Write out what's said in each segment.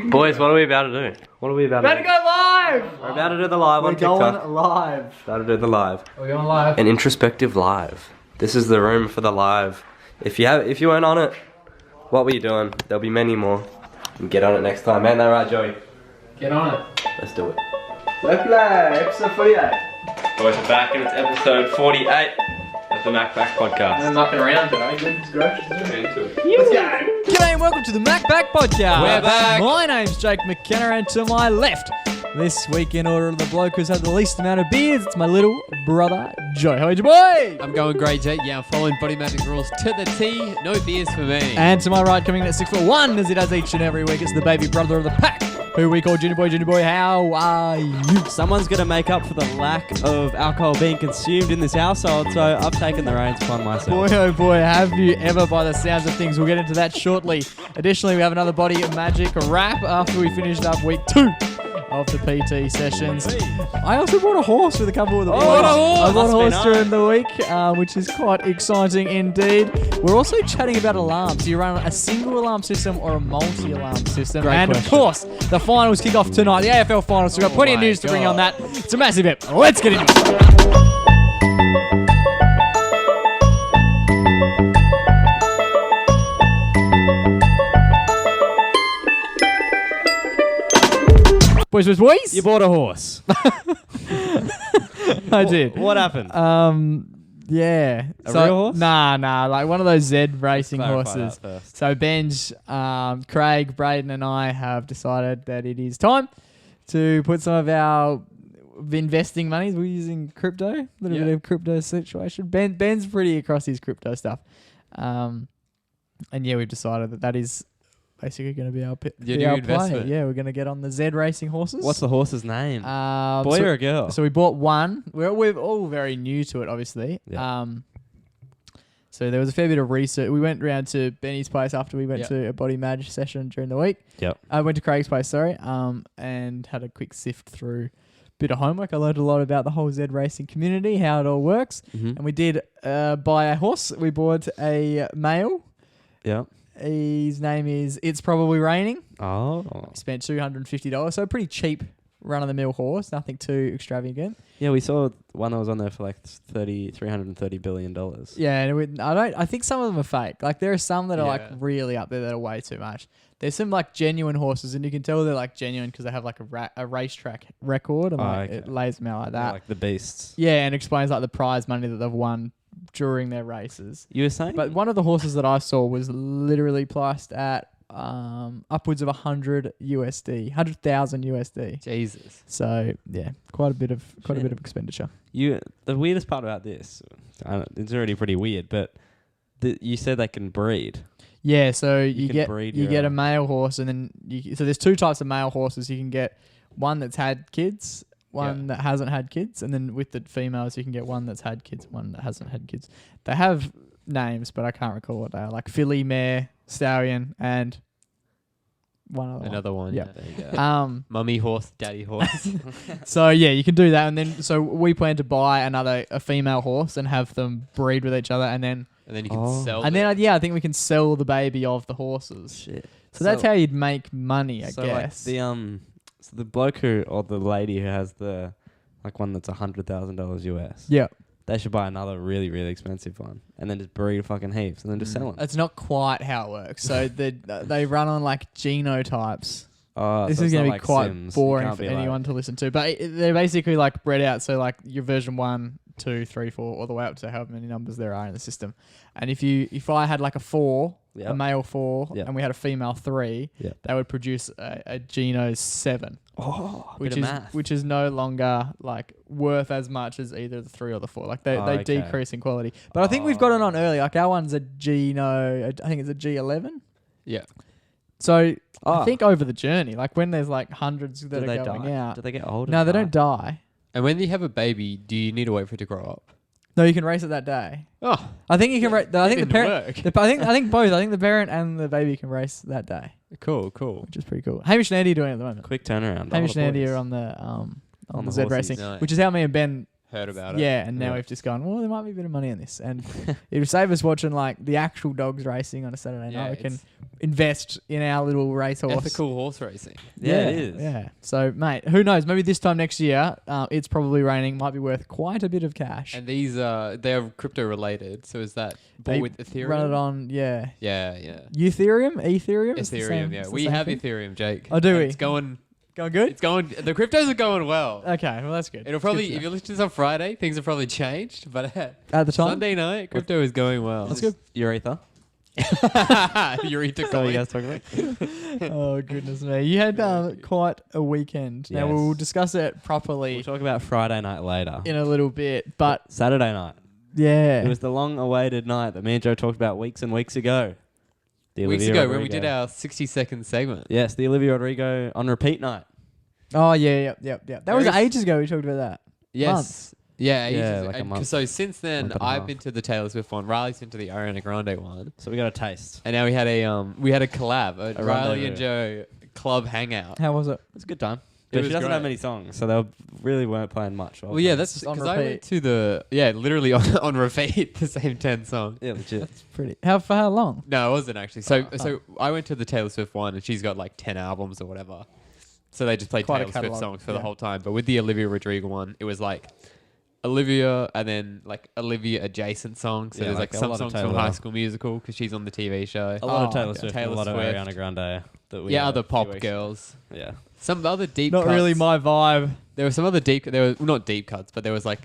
Boys, what are we about to do? What are we about to do? Go live! We're about to do the live on TikTok. We're going live. About to do the live. We're going live. An introspective live. This is the room for the live. If you weren't on it, what were you doing? There'll be many more. And get on it next time. Man, that right, Joey? Get on it. Let's do it. Let's play. Episode 48. Boys, we're back and it's episode 48 of the MacPacks podcast. I'm mucking around today. Goodness gracious. Let's go. G'day and welcome to the MacPack podcast. We're back. My name's Jake McKenna and to my left, this week in order of the bloke who's had the least amount of beers, it's my little brother, Joe. How are you, boy? I'm going great, Jake. Yeah, I'm following body magic rules to the T. No beers for me. And to my right, coming in at 6'1", as he does each and every week, it's the baby brother of the pack, who we call Junior Boy. Junior Boy, how are you? Someone's going to make up for the lack of alcohol being consumed in this household, so I've taken the reins upon myself. Boy, oh boy, have you ever, by the sounds of things. We'll get into that shortly. Additionally, we have another body of Majic wrap after we finished up week 2 of the PT sessions. I also bought a horse with a couple of the boys. I bought a horse during the week, which is quite exciting indeed. We're also chatting about alarms. Do you run a single alarm system or a multi-alarm system? Great and question. of course, the finals kick off tonight. The AFL finals. So we've got plenty of news to bring on that. It's a massive ep. Let's get into it. Boys. You bought a horse. I did. What happened? Yeah. A real horse? Nah. Like one of those Z racing Clarify horses. that first. So Benj, Craig, Braden and I have decided that it is time to put some of our investing monies. We're using crypto. A little bit of crypto situation. Ben's pretty across his crypto stuff. And yeah, we've decided that is basically going to be our Your new play. investment. Yeah, we're going to get on the Z racing horses. What's the horse's name? Boy so, or a girl? So we bought one. We're all very new to it, obviously. Yeah. So there was a fair bit of research. We went round to Benny's place after we went to a body magic session during the week. Yep. I went to Craig's place, and had a quick sift through a bit of homework. I learned a lot about the whole Z racing community, how it all works. Mm-hmm. And we did buy a horse. We bought a male. Yeah. His name is It's Probably Raining. Oh. Spent $250, so a pretty cheap run-of-the-mill horse, nothing too extravagant. Yeah, we saw one that was on there for like $330 billion. Yeah, and I think some of them are fake. Like there are some that are like Yeah. really up there that are way too much. There's some like genuine horses, and you can tell they're like genuine because they have like a racetrack record, and like okay. it lays them out like that. Like the beasts. Yeah, and explains like the prize money that they've won during their races. You were saying? But one of the horses that I saw was literally priced at upwards of $100,000 USD. Jesus. So yeah, quite a bit of expenditure. The weirdest part about this, it's already pretty weird, but you said they can breed. Yeah, so you can get breed you your get a own. male horse, and then so there's two types of male horses. You can get one that's had kids, one that hasn't had kids, and then with the females you can get one that's had kids, one that hasn't had kids. They have names, but I can't recall what they are. Like filly, mare, stallion, and one other Another one. Yeah. There you go. one. Mummy horse, daddy horse. So yeah, you can do that, and then so we plan to buy a female horse and have them breed with each other, and then And then you can sell and them. then I think we can sell the baby of the horses. Shit. So that's how you'd make money, I guess. Like so the bloke or the lady who has the like one that's $100,000 US. Yeah. They should buy another really, really expensive one and then just breed fucking heaps and then just sell them. That's not quite how it works. So they run on like genotypes. Oh, This so is it's going to not be like quite Sims. You boring can't for be anyone like, to listen to. But they're basically like bred out. So like your version 1, 2, 3, 4, all the way up to however many numbers there are in the system. And if I had like a 4, a male 4, and we had a female 3, they would produce a Geno 7. Oh, Which is no longer like worth as much as either the 3 or the 4. Like they decrease in quality. But I think we've got it on early. Like our one's a Geno, I think it's a G11. Yeah. So I think over the journey, like when there's like hundreds that are going die? out. Do they get older? No, they don't die. And when you have a baby, do you need to wait for it to grow up? No, you can race it that day. Oh. I think you can race. I think the didn't parent. work. I think both. I think the parent and the baby can race that day, Cool. which is pretty cool. Hamish and Andy are doing it at the moment. Quick turnaround. Hamish and Andy boys. are on the On the Z horsies. racing, Nice. which is how me and Ben heard about it. Yeah, and now Yeah. we've just gone, well, there might be a bit of money in this. And it'll save us watching like the actual dogs racing on a Saturday Yeah, night. We can it's invest in our little racehorse. ethical horse racing. Yeah, it is. Yeah. So, mate, who knows? Maybe this time next year, it's probably raining. Might be worth quite a bit of cash. And these they're crypto related. So is that They bought with Ethereum? Run it on, yeah. Yeah. Ethereum? It's the Ethereum, same- yeah. it's the We same have thing? Ethereum, Jake. Oh, do And we? It's going. Going good? It's going. The cryptos are going well. Okay, well, that's good. It'll Good probably, to if know. you listen to this on Friday, things have probably changed. But At the time? Sunday night, crypto is going well. That's good. Urethra. Urethra That's what you coin. guys talking about? Oh, goodness me. You had quite a weekend. Now, Yes. we'll discuss it properly We'll talk about Friday night later. in a little bit. But, Saturday night. yeah. It was the long-awaited night that me and Joe talked about weeks and weeks ago. The Weeks Olivia ago when we Rodrigo. did our 60-second segment. Yes, the Olivia Rodrigo on repeat night. Oh, yeah. That was There is- ages ago we talked about that. Yes. Months. Yeah, Yeah, ages. like a And month. So since then, Month and a I've half. been to the Taylor Swift one. Riley's been to the Ariana Grande one, So we got a taste. and now we had a collab, a Riley rendezvous. and Joe club hangout. How was it? It's a good time. It But was she doesn't have great. many songs, so they really weren't playing much. Well, yeah, that's Just on because I repeat. went to literally on repeat the same 10 songs. yeah, legit. Pretty. For how long? No, it wasn't actually. So I went to the Taylor Swift one, and she's got like 10 albums or whatever. So they just played Quite a Taylor Swift catalogue, songs for the yeah. whole time. But with the Olivia Rodrigo one, it was like Olivia and then like Olivia adjacent songs. So Yeah, there's like like a some lot of songs from Taylor. High School Musical because she's on the TV show. A lot of Oh, Taylor okay. Swift, Taylor and a lot Swift. of Ariana Grande. That we Yeah, had other a few pop weeks girls. ago. Yeah. Some other deep Not cuts. really my vibe. There were some other deep. There was not deep cuts, but there was like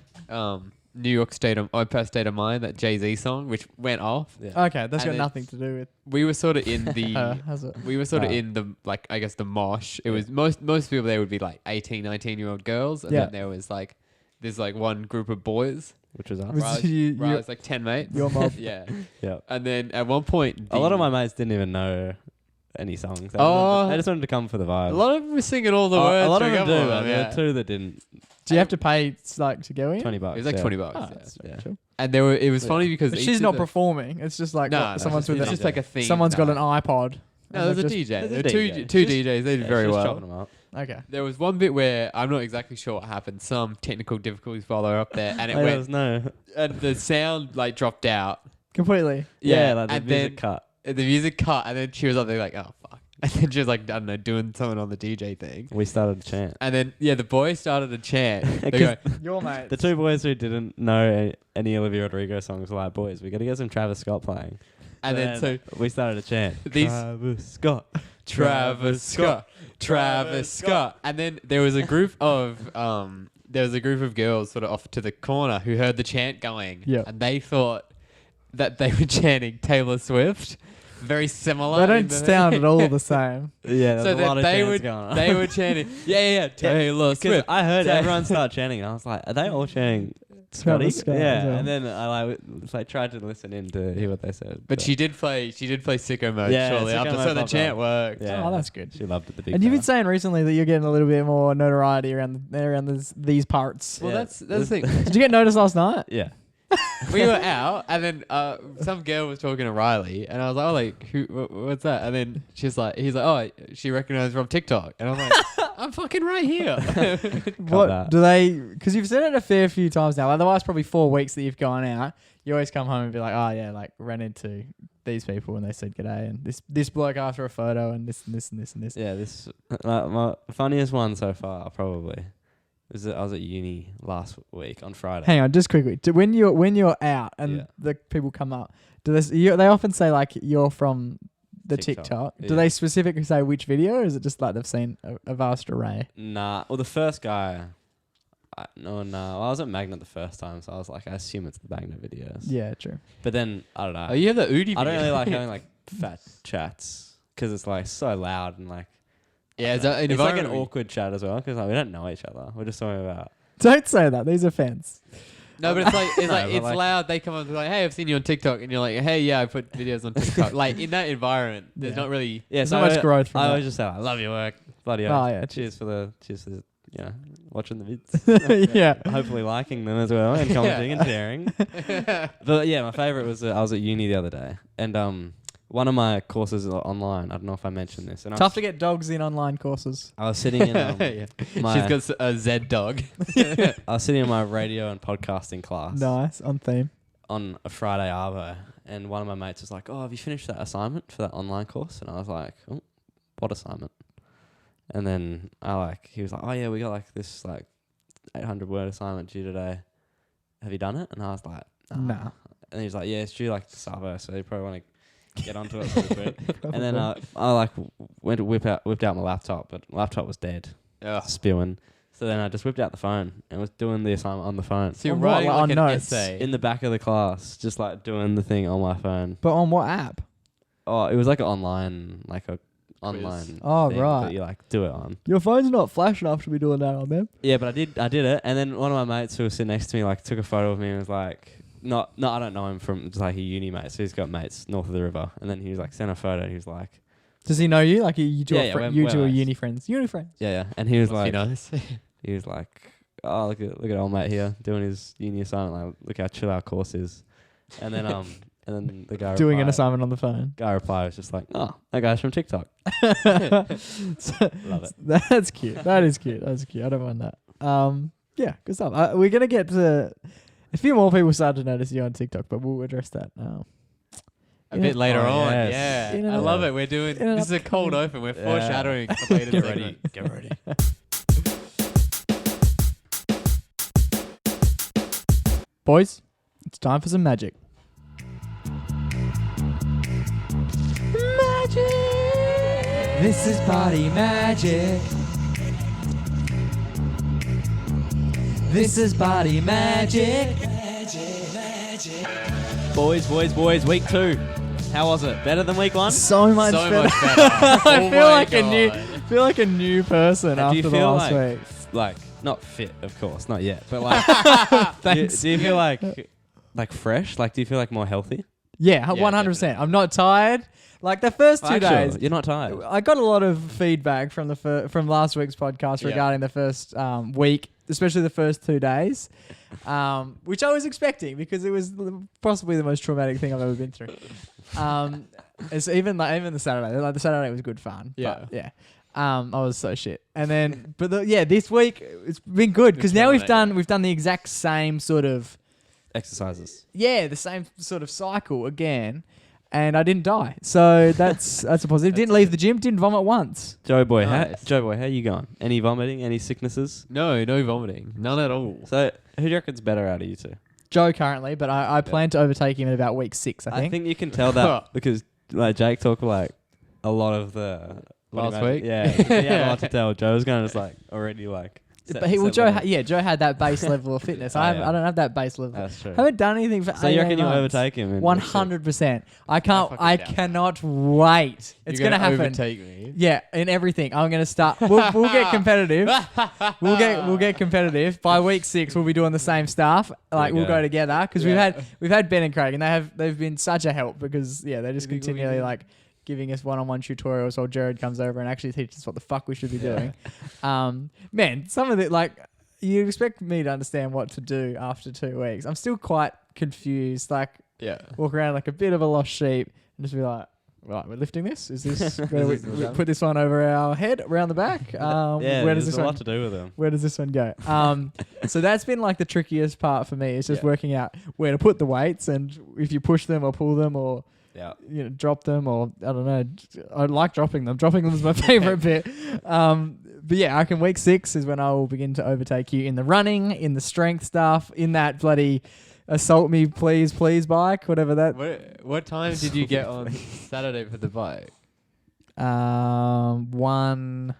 New York State of State of Mind, that Jay-Z song, which went off. Yeah. Okay, that's And got then- nothing to do with We were sort of in the. has it? We were sort of Oh. in the, like, I guess the mosh. It was most people there would be like 18, 19-year-old girls. And Yeah. then there was like, there's like one group of boys. Which was us. Was Riley's like 10 mates. your mob. Yeah. Yeah. And then at one point. A lot of my mates didn't even know any songs. Oh. They just wanted to come for the vibe. A lot of them were singing all the words. A lot for of a them couple do. of But there yeah. were two that didn't. Do you have to pay like to go in? $20. It was like yeah. 20 bucks. Oh, yeah. that's Yeah. chill. And there were. It was funny because But each she's of not the- performing. It's just like No, what, no, someone's it's with It's a, just like a theme. someone's got an night. iPod. No, and there's a they've DJ. There's a There were DJ. two Just- DJs. They did Yeah, very she's well. chopping them up. Okay. There was one bit where I'm not exactly sure what happened. Some technical difficulties while they were up there, and it There went, was no. and the sound like dropped out. Completely. Yeah, like the and music then cut. the music cut, and then she was up there like, oh fuck, and then she was like, I don't know, doing something on the DJ thing, We started to chant. and then the boys started to chant. They 'Cause go, Your mate. The two boys who didn't know any Olivia Rodrigo songs were like, boys, we got to get some Travis Scott playing. and then so we started to chant. These- Travis Scott. Travis Scott, Travis Scott, and then there was a group of girls sort of off to the corner who heard the chant going, Yep. and they thought that they were chanting Taylor Swift, very similar. They in don't the- sound at all the same. Yeah, So there's a lot that of they chants would going on. they were chanting, yeah, Taylor Because Swift. I heard Ta- everyone start chanting, and I was like, are they all chanting Scotty? Travis Scott as Yeah, well. and then I tried to listen in to hear what they said. But she did play Sicko Mode Yeah, shortly Sicko after, Mode so the popped chant up. worked. Yeah, Oh, that's good. She loved it. The big. And you've been fella. saying recently that you're getting a little bit more notoriety around these parts. Well, Yeah. that's the thing. Did you get noticed last night? Yeah. We were out, and then some girl was talking to Riley, and I was like, "Oh, like, what's that?" And then he's like, "Oh, she recognized from TikTok," and I'm like, "I'm fucking right here." What that. do they? Because you've said it a fair few times now. Like the last probably 4 weeks that you've gone out, you always come home and be like, "Oh yeah, like ran into these people and they said g'day, and this bloke after a photo, and this and this and this and this." Yeah, this my funniest one so far probably was that I was at uni last week on Friday. Hang on, just quickly. When you're out and Yeah. the people come up, they often say like you're from the TikTok, TikTok. Do yeah. they specifically say which video, or is it just like they've seen a vast array? Nah, well the first guy, well, I was at Magnet the first time, so I was like, I assume it's the Magnet videos. Yeah, true. But then I don't know. Oh, you have the Udi. I don't video. really like having like fat chats because it's like so loud and like. Yeah, it's, an It's like an environment- awkward chat as well because like, we don't know each other. We're just talking about. Don't say that. These are fans. No, but it's like No, but it's like- loud. They come up and be like, "Hey, I've seen you on TikTok," and you're like, "Hey, yeah, I put videos on TikTok." Like in that environment, there's Yeah. not really. Yeah, There's not much growth from I that. always just say, I love your work. Bloody hell. Oh, yeah, Cheers for the watching the vids. Yeah. Hopefully liking them as well and commenting and sharing. But yeah, my favorite was I was at uni the other day and one of my courses are online. I don't know if I mentioned this. And Tough to get dogs in online courses. I was sitting in my, She's got a Z dog. I was sitting in my radio and podcasting class Nice, on theme. on a Friday arvo, and one of my mates was like, "Oh, have you finished that assignment for that online course?" And I was like, "Oh, what assignment?" And then he was like, "Oh yeah, we got like this like 800-word assignment due today. Have you done it?" And I was like, Nah. And he's like, "Yeah, it's due like this hour, so you probably want to get onto it pretty quick." And then I like went to whipped out my laptop, but my laptop was dead, spewing. So then I just whipped out the phone and was doing the assignment on the phone. So you're On what? writing Like like on an notes? essay. In the back of the class, just like doing the thing on my phone. But on what app? Oh, it was like an online, online. Oh, thing right. that you like do it on. Your phone's not flash enough to be doing that on them. Yeah, but I did it, and then one of my mates who was sitting next to me like took a photo of me and was like, no, I don't know him from just like a uni mate, so he's got mates north of the river, and then he was like sent a photo, and he was like, Does he know you? Like you two, Yeah, you we're two are mates. uni friends. Uni friends. yeah, and he was like, He knows. "Oh, look at old mate here doing his uni assignment. Like, look how chill our course is." And then and then the guy Doing an replied- assignment on the phone. Guy replied was just like, "Oh, that guy's from TikTok." So- Love it. That's cute. That is cute. That's cute. I don't mind that. Yeah, good stuff. We're gonna get to a few more people start to notice you on TikTok, but we'll address that. A bit later on. yes. In Yeah. I an love up- it. We're doing... in an This is a cold upcoming- open. We're Yeah. foreshadowing a later Get segment. ready. Get ready. Boys, it's time for some magic. Magic. This is body magic. This is body magic. Boys, week 2. How was it? Better than week 1? So much So better. much better. I Oh feel my like a God. new person And do you after the feel last like, week. like not fit, of course, not yet, but like, Thanks. do you feel like fresh? Like, do you feel like more healthy? Yeah, Yeah, 100%. I'm not tired. Like the first 2 days, You're not tired. I got a lot of feedback from from last week's podcast Yeah. regarding the first week, especially the first 2 days, which I was expecting because it was possibly the most traumatic thing I've ever been through. It's even the Saturday, like the Saturday was good fun. Yeah. But yeah. I was so shit, and then this week it's been good because now we've done the exact same sort of Exercises. the same sort of cycle again. And I didn't die, so that's a positive. Didn't leave the gym, didn't vomit once. Joe boy, Nice. how you going? Any vomiting? Any sicknesses? No vomiting. None at all. So who do you reckon's better out of you two? Joe currently, but I plan to overtake him in about week 6. I I think. think you can tell that because like Jake talked like a lot of the Last week? Yeah, he had a lot to tell. Joe's going to just like already like. But Joe had that base level of fitness. Oh, I yeah. don't have that base level. That's true. I haven't done anything for. So you 18 reckon you'll months. overtake him? in 100%. I can't. fucking I doubt it. cannot wait. It's You're gonna happen. Overtake me. Yeah, in everything. I'm gonna start. We'll get competitive. We'll get competitive. By week 6, we'll be doing the same stuff. Like we'll go together because Yeah. we've had Ben and Craig, and they've been such a help because they're just You think we'll continually be- like giving us one-on-one tutorials while Jared comes over and actually teaches us what the fuck we should be doing. Man, some of it like you'd expect me to understand what to do after 2 weeks. I'm still quite confused. Like Yeah. walk around like a bit of a lost sheep and just be like, right, we're lifting this. Is this? we put this one over our head, around the back. Yeah, where does there's this a one? lot to do with them. Where does this one go? So that's been like the trickiest part for me. It's just Yeah. working out where to put the weights and if you push them or pull them or Yeah. drop them or I don't know. I like dropping them. Dropping them is my favorite bit. But yeah, I reckon week 6 is when I will begin to overtake you in the running, in the strength stuff, in that bloody assault me please bike, whatever that. What time did you get on Saturday for the bike? One.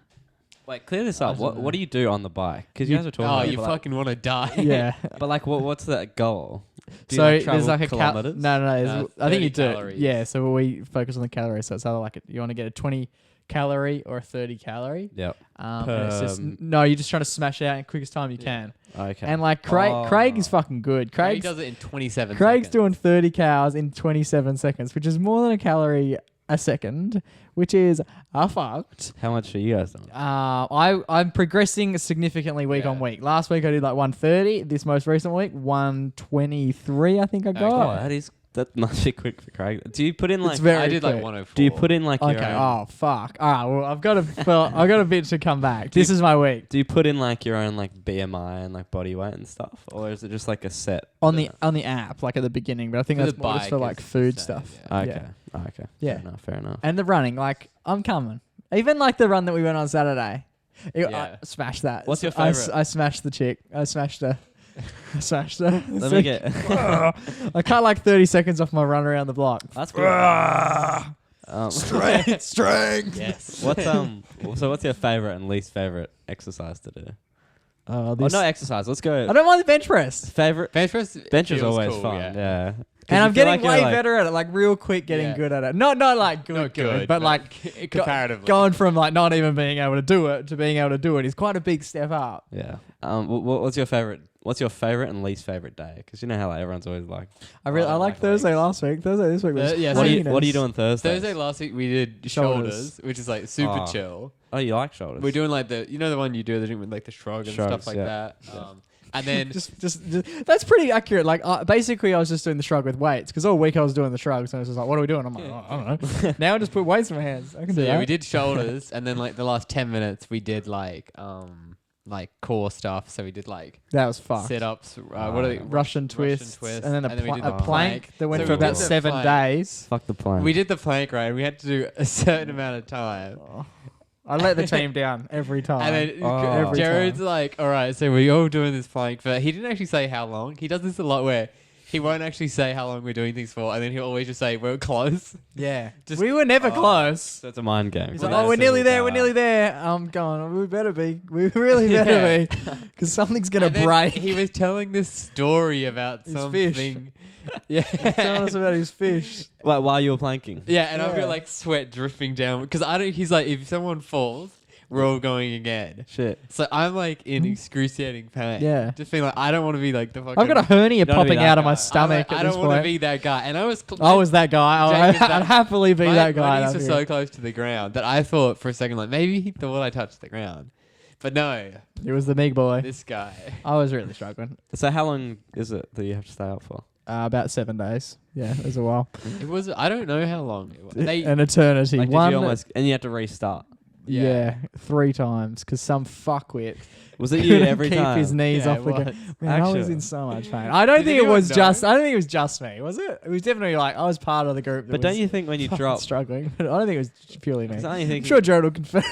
Wait, clear this up. What do you do on the bike? Because you guys were talking Oh, about it, you but, like, fucking want to die. Yeah. but like, what's the goal? Do you, So like, there's travel like a kilometers? no. I think 30 you do. calories. Yeah. So we focus on the calories. So it's either like you want to get a 20 calorie or a 30 calorie. Yep. And it's just no. You're just trying to smash it out in the quickest time you can. Okay. And like Craig is fucking good. Craig Craig's does it in 27 Craig's seconds. doing 30 calories in 27 seconds, which is more than a calorie a second, which is fucked. How much are you guys doing? I'm progressing significantly week on week. Last week I did like 130. This most recent week 123. I think I got. Oh, that is That must be quick for Craig. Do you put in like? very I did like quick. 104. Do you put in like your Okay. own? Oh fuck. All right. Well, I've got a bit to come back. This is my week. Do you put in like your own like BMI and like body weight and stuff, or is it just like a set On the app, like at the beginning, but I think For that's the more just for bike, like it's food the same, stuff. yeah. Okay. Yeah. Oh, okay. Yeah. Fair enough. And the running, like I'm coming. Even like the run that we went on Saturday. Yeah. I smashed that. What's your I favourite? I smashed the chick. I smashed her. I smashed her. Let me get. I cut like 30 seconds off my run around the block. That's good. Strength. Yes. What's So what's your favorite and least favorite exercise to do? Oh, Oh, not exercise. Let's go. I don't mind the bench press. Favorite. Bench press Bench is feels always cool, fun. Yeah. 'Cause And you I'm feel getting like you're, way like- better at it, like real quick getting Yeah. good at it. Not like good, Not good, good, but like comparatively. going from like not even being able to do it to being able to do it is quite a big step up. Yeah. What's your favorite? What's your favorite and least favorite day? Because you know how like, everyone's always like. I don't like Thursday legs. last week. Thursday this week was yeah, What are you cleanest. doing Thursday? Thursday last week we did Shoulders. shoulders, which is like super Oh. chill. Oh, you like shoulders? We're doing like the one you do the gym with like the shrug and Shrugs, stuff like yeah. that. And then just that's pretty accurate. Like basically, I was just doing the shrug with weights because all week I was doing the shrugs and I was just like, "What are we doing?" I'm like, oh, I don't know. Now I just put weights in my hands. I can do so that. yeah, we did shoulders, and then like the last 10 minutes we did like core stuff. So we did like That was fucked. sit ups. What are they? Russian twists, twist, and then we did a the plank that went So for we did about the 7 plank. days. Fuck the plan. We did the plank right. And we had to do a certain amount of time. I let the team down every time. And then Oh. Jared's like, all right, so we're all doing this plank. But he didn't actually say how long. He does this a lot where he won't actually say how long we're doing things for. And then he'll always just say, we're close. yeah, Just- we were never Oh. close. So it's a mind game. He's Well, like, that's "Oh, we're nearly a there. little We're nearly there." I'm going. We better be. We really better Yeah. be, because something's gonna And then break. He was telling this story about His something. fish. Yeah. Telling us about his fish. Like while you were planking. Yeah, and I've Yeah. got like sweat dripping down because I don't. He's like, if someone falls, we're all going again. Shit. So I'm like in excruciating pain. Yeah. just feeling like I don't want to be like the fucking. I've got a hernia don't wanna be popping that out of my guy. stomach I at don't this want to point. be that guy, and I was. I was that guy. Jake was I'd that- happily be that guy. My knees up were here. so close to the ground that I thought for a second like maybe he thought I touched the ground, but no, It was the big boy. this guy. I was really struggling. So how long is it that you have to stay up for? About 7 days. Yeah, it was a while. It was. I don't know how long it was. They, An eternity. Like, did One. you almost, and you had to restart. Yeah, 3 times because some fuckwit Was it you couldn't every keep time? his knees Yeah, off it the ground. was. Man, I was Actually. in so much pain. I don't Did think it anyone was know? just. I don't think it was just me. Was it? It was definitely like I was part of the group. That But was don't you think when you fucking drop? struggling? But I don't think it was purely me. Because I only I'm think sure Jared will confirm.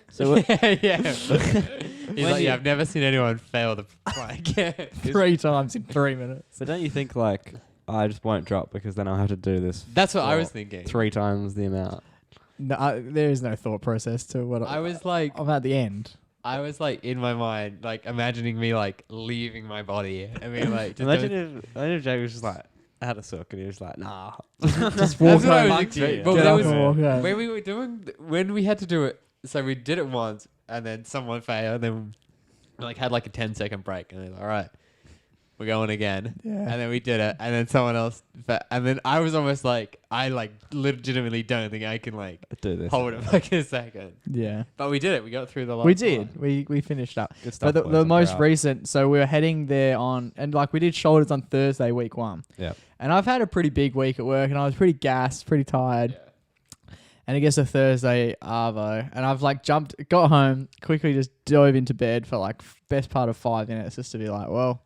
So what- yeah. He's When like, you- yeah, I've never seen anyone fail the plank. 3 times in 3 minutes. But don't you think like I just won't drop because then I'll have to do this That's what I for was thinking. 3 times the amount. No, there is no thought process to what I was like, I'm at the end. I was like in my mind, like imagining me like leaving my body. I mean, like, just Imagine if Jake was just like had a sook and he was like, nah. Just That's walk what I home. was thinking. But Get there up was and walk home. when we were doing when we had to do it. So we did it once, and then someone failed, and then we like had like a 10-second break, and they're like, all right, we're going again. Yeah. And then we did it, and then someone else, and then I was almost like, I like legitimately don't think I can like Do this. hold it for like a second. Yeah. But we did it. We got through the last We did. one. We finished up. Good stuff. But boys, the I'm most proud. recent, so we were heading there on, and like we did shoulders on Thursday, week 1. Yeah. And I've had a pretty big week at work, and I was pretty gassed, pretty tired. And it gets a Thursday arvo, and I've like got home, quickly just dove into bed for like best part of 5 minutes just to be like, well,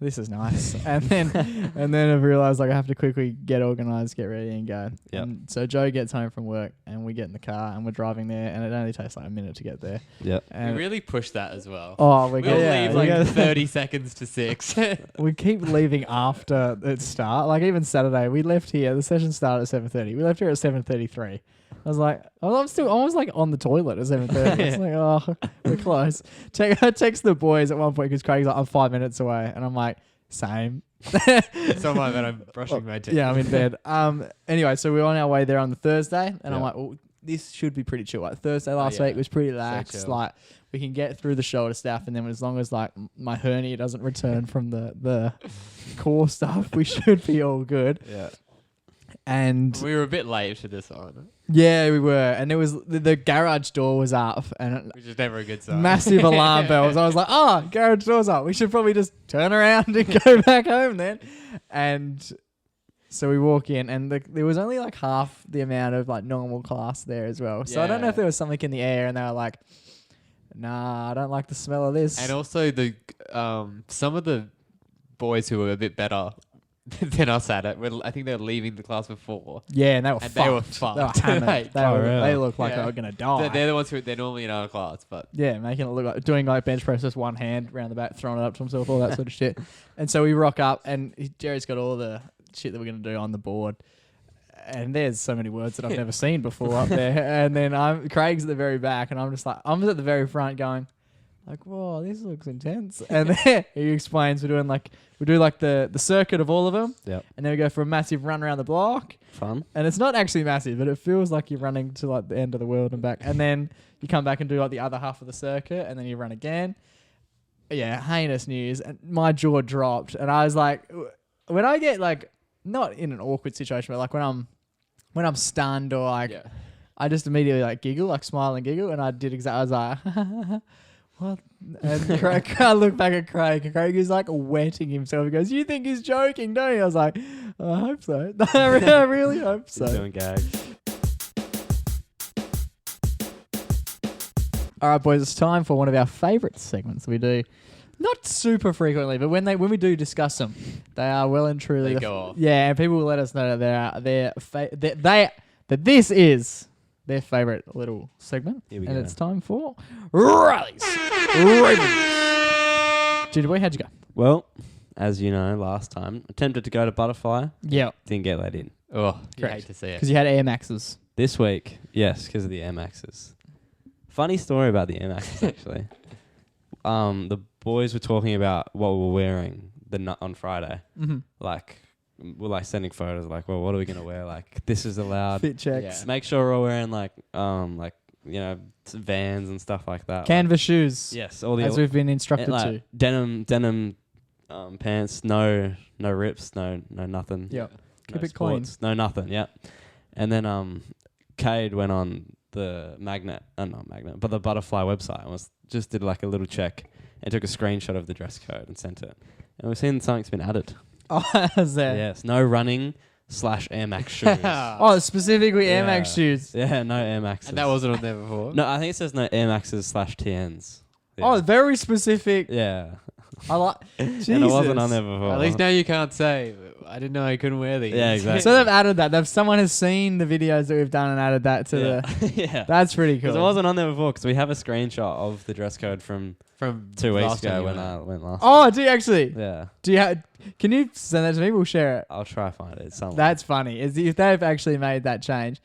this is nice. and then I've realized like I have to quickly get organized, get ready, and go. Yep. And so Joe gets home from work, and we get in the car, and we're driving there, and it only takes like a minute to get there. Yep. We And really pushed that as well. oh, we We'll yeah, leave we like go- 30 seconds to 6. We keep leaving after it start. Like even Saturday, we left here. The session started at 7:30. We left here at 7:33. I was like, I was like on the toilet at 7:30. It's like, oh, we're close. I text the boys at one point because Craig's like, I'm 5 minutes away, and I'm like, same. So am I, but I'm brushing my teeth. Yeah, I'm in bed. Anyway, so we're on our way there on the Thursday, and I'm Yeah. like, well, this should be pretty chill. Like Thursday last yeah. week was pretty lax. chill. Like we can get through the shoulder stuff, and then as long as like my hernia doesn't return from the core stuff, we should be all good. Yeah. And We were a bit late to this one, yeah, we were, and it was the garage door was up, and which is never a good sign. massive alarm bells. I was like, oh, garage door's up. We should probably just turn around and go back home then. And So we walk in, and there was only like half the amount of like normal class there as well. So I don't know if there was something in the air, and they were like, "Nah, I don't like the smell of this." And also the some of the boys who were a bit better than us at it, I think they were leaving the class before. Yeah, and they were And fucked. they were fucked. They were hammered. Mate, They looked like Yeah. they were gonna die. They're the ones who they're normally in our class, but Yeah, making it look like doing like bench press, just one hand around the back, throwing it up to himself, all that sort of shit. And so we rock up, and Jerry's got all the shit that we're gonna do on the board. And there's so many words that I've never seen before up there. And then Craig's at the very back, and I'm at the very front going, like, whoa, this looks intense. And then he explains we do like the circuit of all of them. Yep. And then we go for a massive run around the block. Fun. And it's not actually massive, but it feels like you're running to like the end of the world and back. And then you come back and do like the other half of the circuit, and then you run again. Yeah, heinous news. And my jaw dropped. And I was like, when I get like, not in an awkward situation, but like when I'm stunned or like, I just immediately like giggle, like smile and giggle. And I did exactly, I was like, what? And I look back at Craig, and Craig is like wetting himself. He goes, "You think he's joking, don't you?" I was like, "I hope so." I really hope so. He's doing gags. All right, boys, it's time for one of our favourite segments we do. Not super frequently, but when we do discuss them, they are well and truly They go off. Yeah, and people will let us know that that this is their favourite little segment. Here we and go. it's time for Riley's Ravens. Ginger boy, how'd you go? Well, as you know, last time attempted to go to Butterfly, Yeah, didn't get let in. oh, you Correct. hate to see it. because you had Air Maxes. This week, yes, because of the Air Maxes. Funny story about the Air Maxes actually. The boys were talking about what we were wearing on Friday. Mm-hmm. Like, we're like sending photos. Like, well, what are we gonna wear? Like, this is allowed. Fit checks. Yeah. Make sure we're all wearing like Vans and stuff like that. Canvas shoes. Yes, all the As we've been instructed like, to. denim pants. No rips. No nothing. Yep. No Keep it clean. sports, no nothing. Yep. And then Cade went on the but the Butterfly website and just did like a little check and took a screenshot of the dress code and sent it. And we've seen something's been added. Oh, is there? Yes, no running / Air Max shoes. Oh, specifically Air Yeah. Max shoes. Yeah, no Air Maxes. And that wasn't on there before. No, I think it says no Air Maxes / TNs. Yeah. Oh, very specific. Yeah. I like. And it wasn't on there before. At least now you can't say, I didn't know I couldn't wear these. Yeah, exactly. So they've added that. Someone has seen the videos that we've done and added that to the. Yeah. That's pretty cool. Because it wasn't on there before, because we have a screenshot of the dress code from From 2 weeks last time ago you when went. I went last. Oh, do you actually? Yeah. Do you? Can you send that to me? We'll share it. I'll try to find it somewhere. That's funny. If they've actually made that change,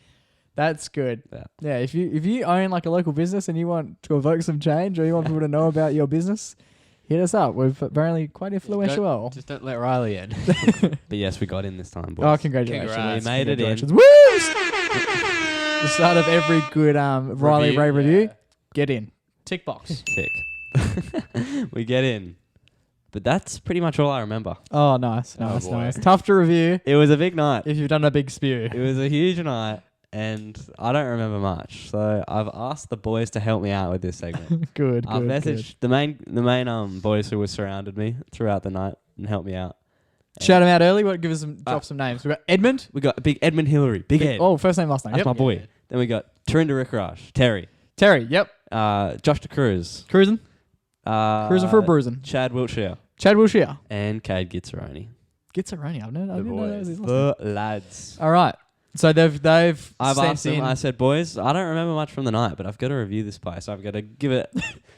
that's good. Yeah. Yeah. If you own like a local business and you want to evoke some change, or you want people to know about your business, hit us up. We're apparently quite influential. Just don't let Riley in. But yes, we got in this time, boys. Oh, congratulations. Congrats. We made it in. Congratulations. Woo! The start of every good Riley Ray review. yeah. Get in. Tick box. Tick. We get in. But that's pretty much all I remember. Oh, nice. Oh, Nice, boy. nice. Tough to review It was a big night. if you've done a big spew. It was a huge night, and I don't remember much. So I've asked the boys to help me out with this segment. Good, I've good, messaged the main boys who were surrounded me throughout the night and helped me out. good. Shout him out early. Give us drop some names. We got Edmund. We got big Edmund Hillary, Big Ed. Oh, first name, last name. That's Yep. my boy. Then we got Tarinda Rickrash, Terry, Terry. Yep. Josh DeCruz, Cruising. Cruising for a uh, bruising. Chad Wiltshire, Chad Wilshire. and Cade Gitzeroni. Gets a running. I didn't know that was his last The name. lads. All right. So they've I've sent asked them, in. I said, boys, I don't remember much from the night, but I've got to review this place. I've got to give it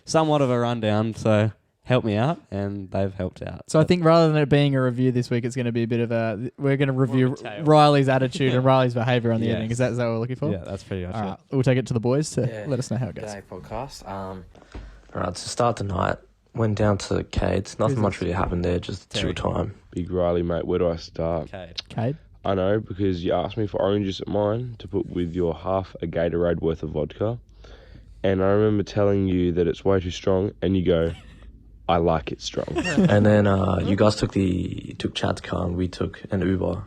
somewhat of a rundown, so help me out, and they've helped out. So I think rather than it being a review this week, it's going to be a bit of we're going to review tale. Riley's attitude and Riley's behaviour on the Yes. evening. Is that what we're looking for? Yeah, that's pretty much All it. right. We'll take it to the boys to let us know how it goes. G'day podcast. Alright, to start the night, went down to Cade's. Nothing Who's much this? really happened there, just chill time. Big Riley, mate. Where do I start? Cade. Cade. I know, because you asked me for oranges at mine to put with your half a Gatorade worth of vodka. And I remember telling you that it's way too strong, and you go, I like it strong. And then you guys took Chad's car and we took an Uber.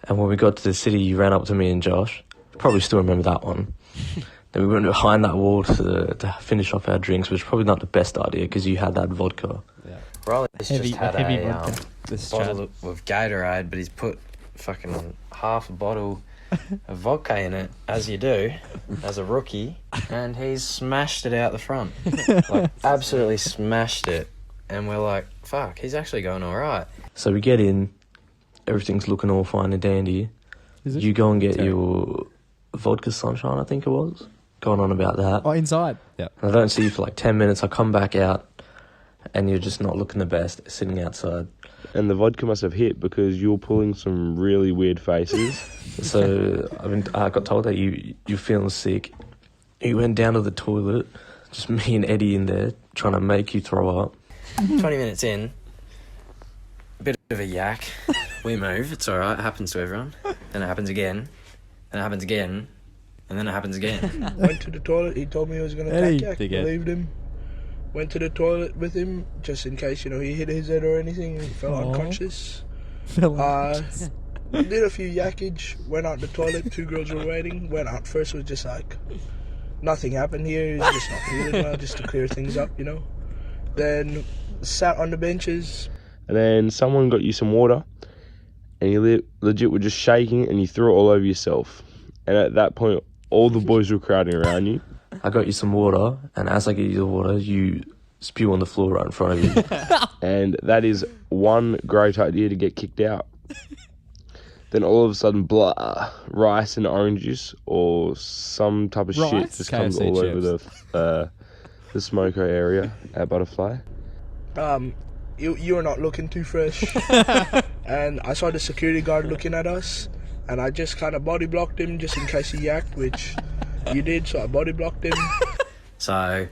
And when we got to the city, you ran up to me and Josh. Probably still remember that one. Then we went behind that wall to finish off our drinks, which is probably not the best idea because you had that vodka. Yeah. Riley's Heavy- just had heavy a vodka. This is bottle Chad. with Gatorade, but he's put fucking half a bottle of vodka in it, as you do, as a rookie, and he's smashed it out the front. Like, absolutely smashed it. And we're like, fuck, he's actually going all right. So we get in, everything's looking all fine and dandy. You go and get your vodka sunshine, I think it was. Going on about that. Oh, inside. Yeah. I don't see you for like 10 minutes. I come back out and you're just not looking the best, sitting outside. And the vodka must have hit because you were pulling some really weird faces. So I got told that you're feeling sick. You went down to the toilet, just me and Eddie in there, trying to make you throw up. 20 minutes in, a bit of a yak. We move, it's all right, it happens to everyone. Then it happens again, then it happens again, and then it happens again. Went to the toilet, he told me he was going to Hey, take yak, believed him. Went to the toilet with him, just in case, he hit his head or anything, and he fell unconscious. Fell unconscious. Did a few yakage, went out the toilet, 2 girls were waiting, went out first, was just like, nothing happened here, he's just not feeling well, just to clear things up, Then sat on the benches. And then someone got you some water, and you legit were just shaking, and you threw it all over yourself. And at that point, all the boys were crowding around you. I got you some water, and as I get you the water, you spew on the floor right in front of you. And that is one great idea to get kicked out. Then all of a sudden, blah, rice and orange juice or some type of shit Rice? just comes KFC all over the smoker area at Butterfly. You were not looking too fresh. And I saw the security guard looking at us, and I just kind of body blocked him just in case he yacked, which you did, so I body blocked him. So,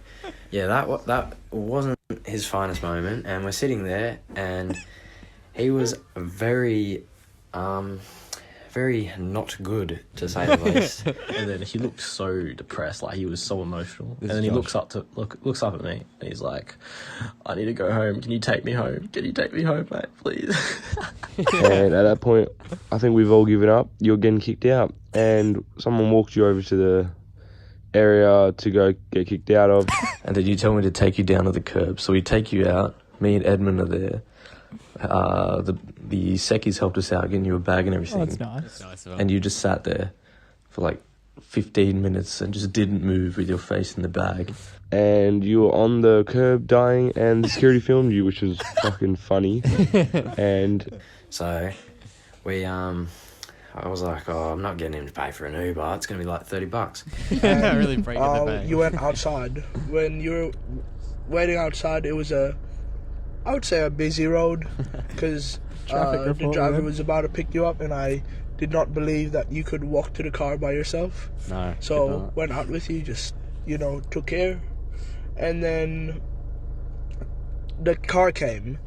yeah, that wasn't his finest moment, and we're sitting there, and he was very not good, to say the least. And then he looked so depressed, like he was so emotional. And then he looks up at me, and he's like, "I need to go home. Can you take me home? Can you take me home, mate, please?" And at that point, I think we've all given up. You're getting kicked out, and someone walked you over to the area to go get kicked out of. And then you tell me to take you down to the curb. So we take you out. Me and Edmund are there. The Sekis helped us out, getting you a bag and everything. Oh, that's nice. Nice of him. And you just sat there for like 15 minutes and just didn't move with your face in the bag. And you were on the curb dying, and the security filmed you, which was fucking funny. And So, I was like, I'm not getting him to pay for an Uber. It's going to be like $30. Really breaking the bank. You went outside. When you were waiting outside, it was I would say a busy road, because the driver was about to pick you up, and I did not believe that you could walk to the car by yourself. No. So went out with you, just, took care. And then the car came.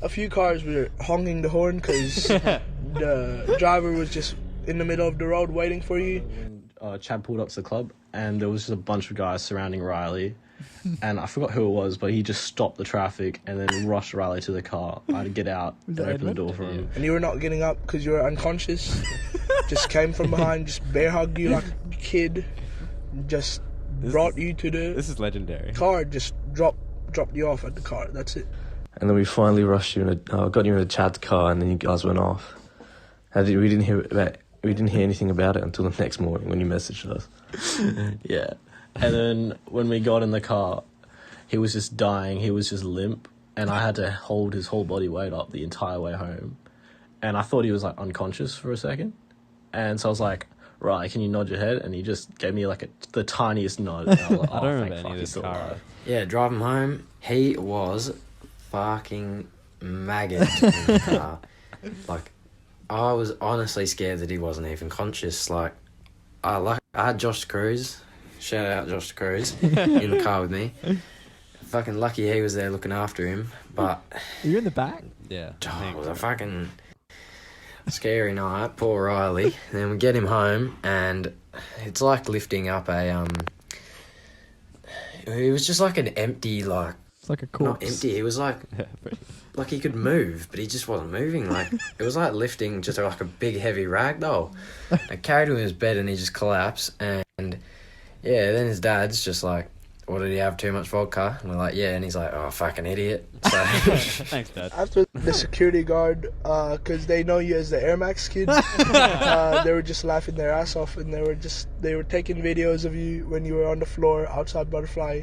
A few cars were honking the horn because the driver was just in the middle of the road waiting for you. Chad pulled up to the club, and there was just a bunch of guys surrounding Riley. And I forgot who it was, but he just stopped the traffic and then rushed Riley to the car. I had to get out and open the door for him. And you were not getting up because you were unconscious. Just came from behind, just bear hugged you like a kid. Just brought you to the This is legendary. car, just dropped you off at the car. That's it. And then we finally rushed you got you in a Chad's car, and then you guys went off. And we didn't hear anything about it until the next morning when you messaged us. Yeah. And then when we got in the car, he was just dying. He was just limp. And I had to hold his whole body weight up the entire way home. And I thought he was like unconscious for a second. And so I was like, "Right, can you nod your head?" And he just gave me like the tiniest nod. And I was like, I don't remember thank any fuck of he's this still car. alive. Yeah, driving home, he was fucking maggot in the car. Like, I was honestly scared that he wasn't even conscious. Like, I had Josh Cruz, shout out Josh Cruz, in the car with me. Fucking lucky he was there looking after him, but Are you in the back? Yeah. it was a fucking scary night. Poor Riley. And then we get him home, and it's like lifting up it was just like an empty, like, It's like a not corpse. empty, it was like he could move, but he just wasn't moving. Like, it was like lifting just like a big heavy rag doll. I carried him in his bed, and he just collapsed. And yeah, then his dad's just like, what did he have, too much vodka? And we're like, yeah, and he's like, oh, fucking idiot. So Thanks, Dad. After the security guard, because they know you as the Air Max kid, they were just laughing their ass off, and they were taking videos of you when you were on the floor outside Butterfly,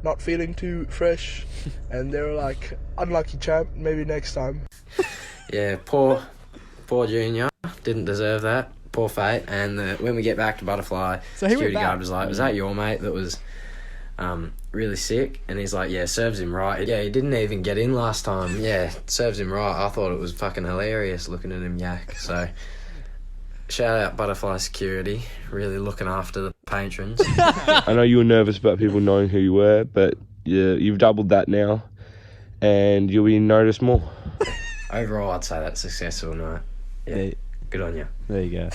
not feeling too fresh, and they were like, unlucky champ, maybe next time. yeah, poor Junior didn't deserve that. Poor fate. And when we get back to Butterfly, So he went security back. guard was like, was that your mate that was really sick? And he's like, yeah, serves him right. Yeah, he didn't even get in last time. Yeah, serves him right. I thought it was fucking hilarious looking at him yak. So shout out Butterfly Security, really looking after the patrons. I know you were nervous about people knowing who you were, but yeah, you've doubled that now, and you'll be noticed more. Overall, I'd say that's a successful night. Yeah, good on you. There you go.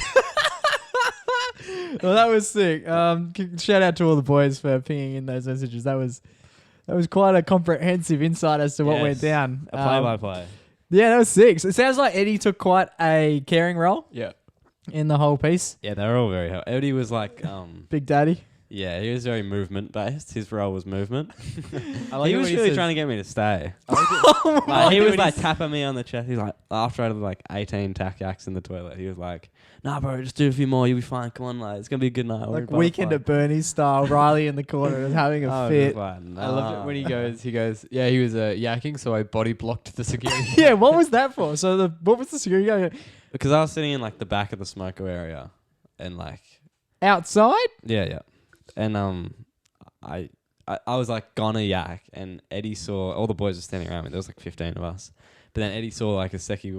Well, that was sick. Shout out to all the boys for pinging in those messages. That was quite a comprehensive insight as to what went down. A play-by-play. Yeah, that was sick. So it sounds like Eddie took quite a caring role Yeah. in the whole piece. Yeah, they were all very helpful. Eddie was like, Big Daddy. yeah, he was very movement-based. His role was movement. I like He it was when he really says- trying to get me to stay. Oh Like, he was when like he's- tapping me on the chest. He's like, after I did like 18 tack yaks in the toilet, he was like, nah, bro, just do a few more. You'll be fine. Come on, like, it's going to be a good night. Like Weekend at Bernie's style. Riley in the corner is having a fit. I loved it when he goes, yeah, he was yakking, so I body blocked the security. Yeah, what was that for? So what was the security guy Because I was sitting in like the back of the smoker area and like, outside? yeah. And I was like gonna yak, and Eddie saw all the boys were standing around me. There was like 15 of us, but then Eddie saw like a Seki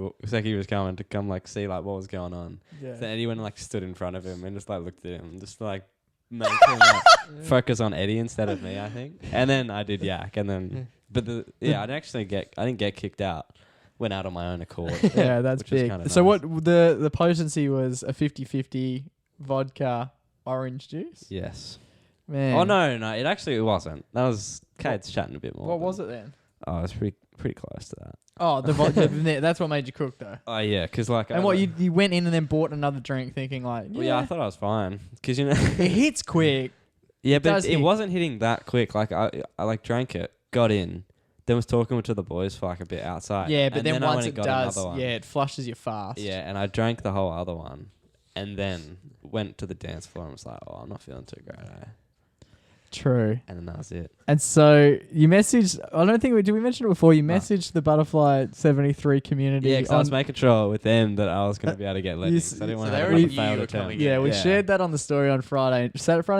was coming to come like see like what was going on. Yeah. So then Eddie went and like stood in front of him and just like looked at him, just like making like, focus on Eddie instead of me, I think. And then I did yak, and then I didn't get kicked out. Went out on my own accord. Yeah, that's which was big. kinda So nice. what the potency was a 50-50 vodka orange juice? Yes. Man. Oh no, it wasn't. That was Kate's chatting a bit more. What was it then? Oh, it was pretty close to that. Oh, the vodka. That's what made you cook though. Oh yeah, because like. And what you went in and then bought another drink, thinking like, Well, yeah, I thought I was fine because you know. it hits quick. Yeah, but does it hit. wasn't hitting that quick. Like I like drank it, got in, then was talking to the boys for like a bit outside. Yeah, but and then I once went it and got does, another one. yeah, it flushes you fast. Yeah, and I drank the whole other one, and then went to the dance floor and was like, "Oh, I'm not feeling too great." True. And then that was it. And so you messaged. I don't think did we mention it before? You messaged the Butterfly 73 community. Yeah, because I was making sure with them that I was going to be able to get lettings. I didn't want so to they have already like a knew failed you were attempt. coming Yeah, we shared that on the story on Friday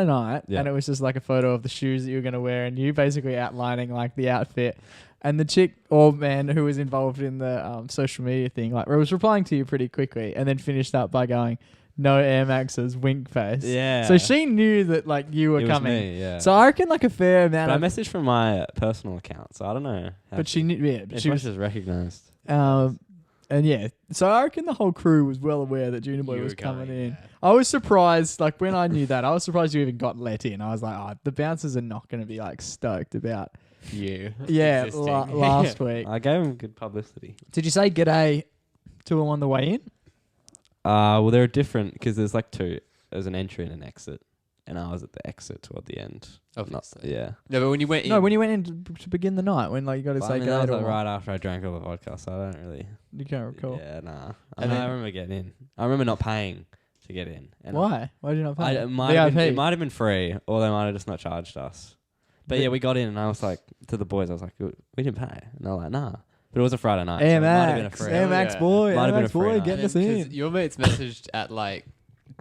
night, Yeah. and it was just like a photo of the shoes that you were going to wear, and you basically outlining like the outfit. And the chick or man who was involved in the social media thing, like, was replying to you pretty quickly, and then finished up by going, "No Air Maxes, wink face." Yeah. So she knew that like you were It was coming. me, yeah. So I reckon like a fair amount But I of. messaged from my personal account, so I don't know. But she knew. Yeah, but If she she was. was recognised. And yeah, so I reckon the whole crew was well aware that Junior Boy You was were coming going, in. I was surprised, like when I knew that, I was surprised you even got let in. I was like, oh, the bouncers are not going to be like stoked about. You. Yeah, existing. last week. I gave him good publicity. Did you say g'day to him on the way in? Well, they're different because there's like two. There's an entry and an exit, and I was at the exit toward the end. Obviously. Yeah. No, but when you went in, No, when you went in to begin the night, when like you got to Well, say I mean, g'day that was to like him. right after I drank all the vodka, so I don't really. You can't recall. Yeah, nah. And I then- remember getting in. I remember not paying to get in. And Why? Why did you not pay? it might have VIP. been free, or they might have just not charged us. But yeah, we got in, and I was like to the boys, I was like, "We didn't pay," and they're like, "Nah." But it was a Friday night. So it might have been a AMX, free. Hell AMX yeah. boy, Might have been a AMX free boy, night. getting us and 'cause in. your mates messaged at like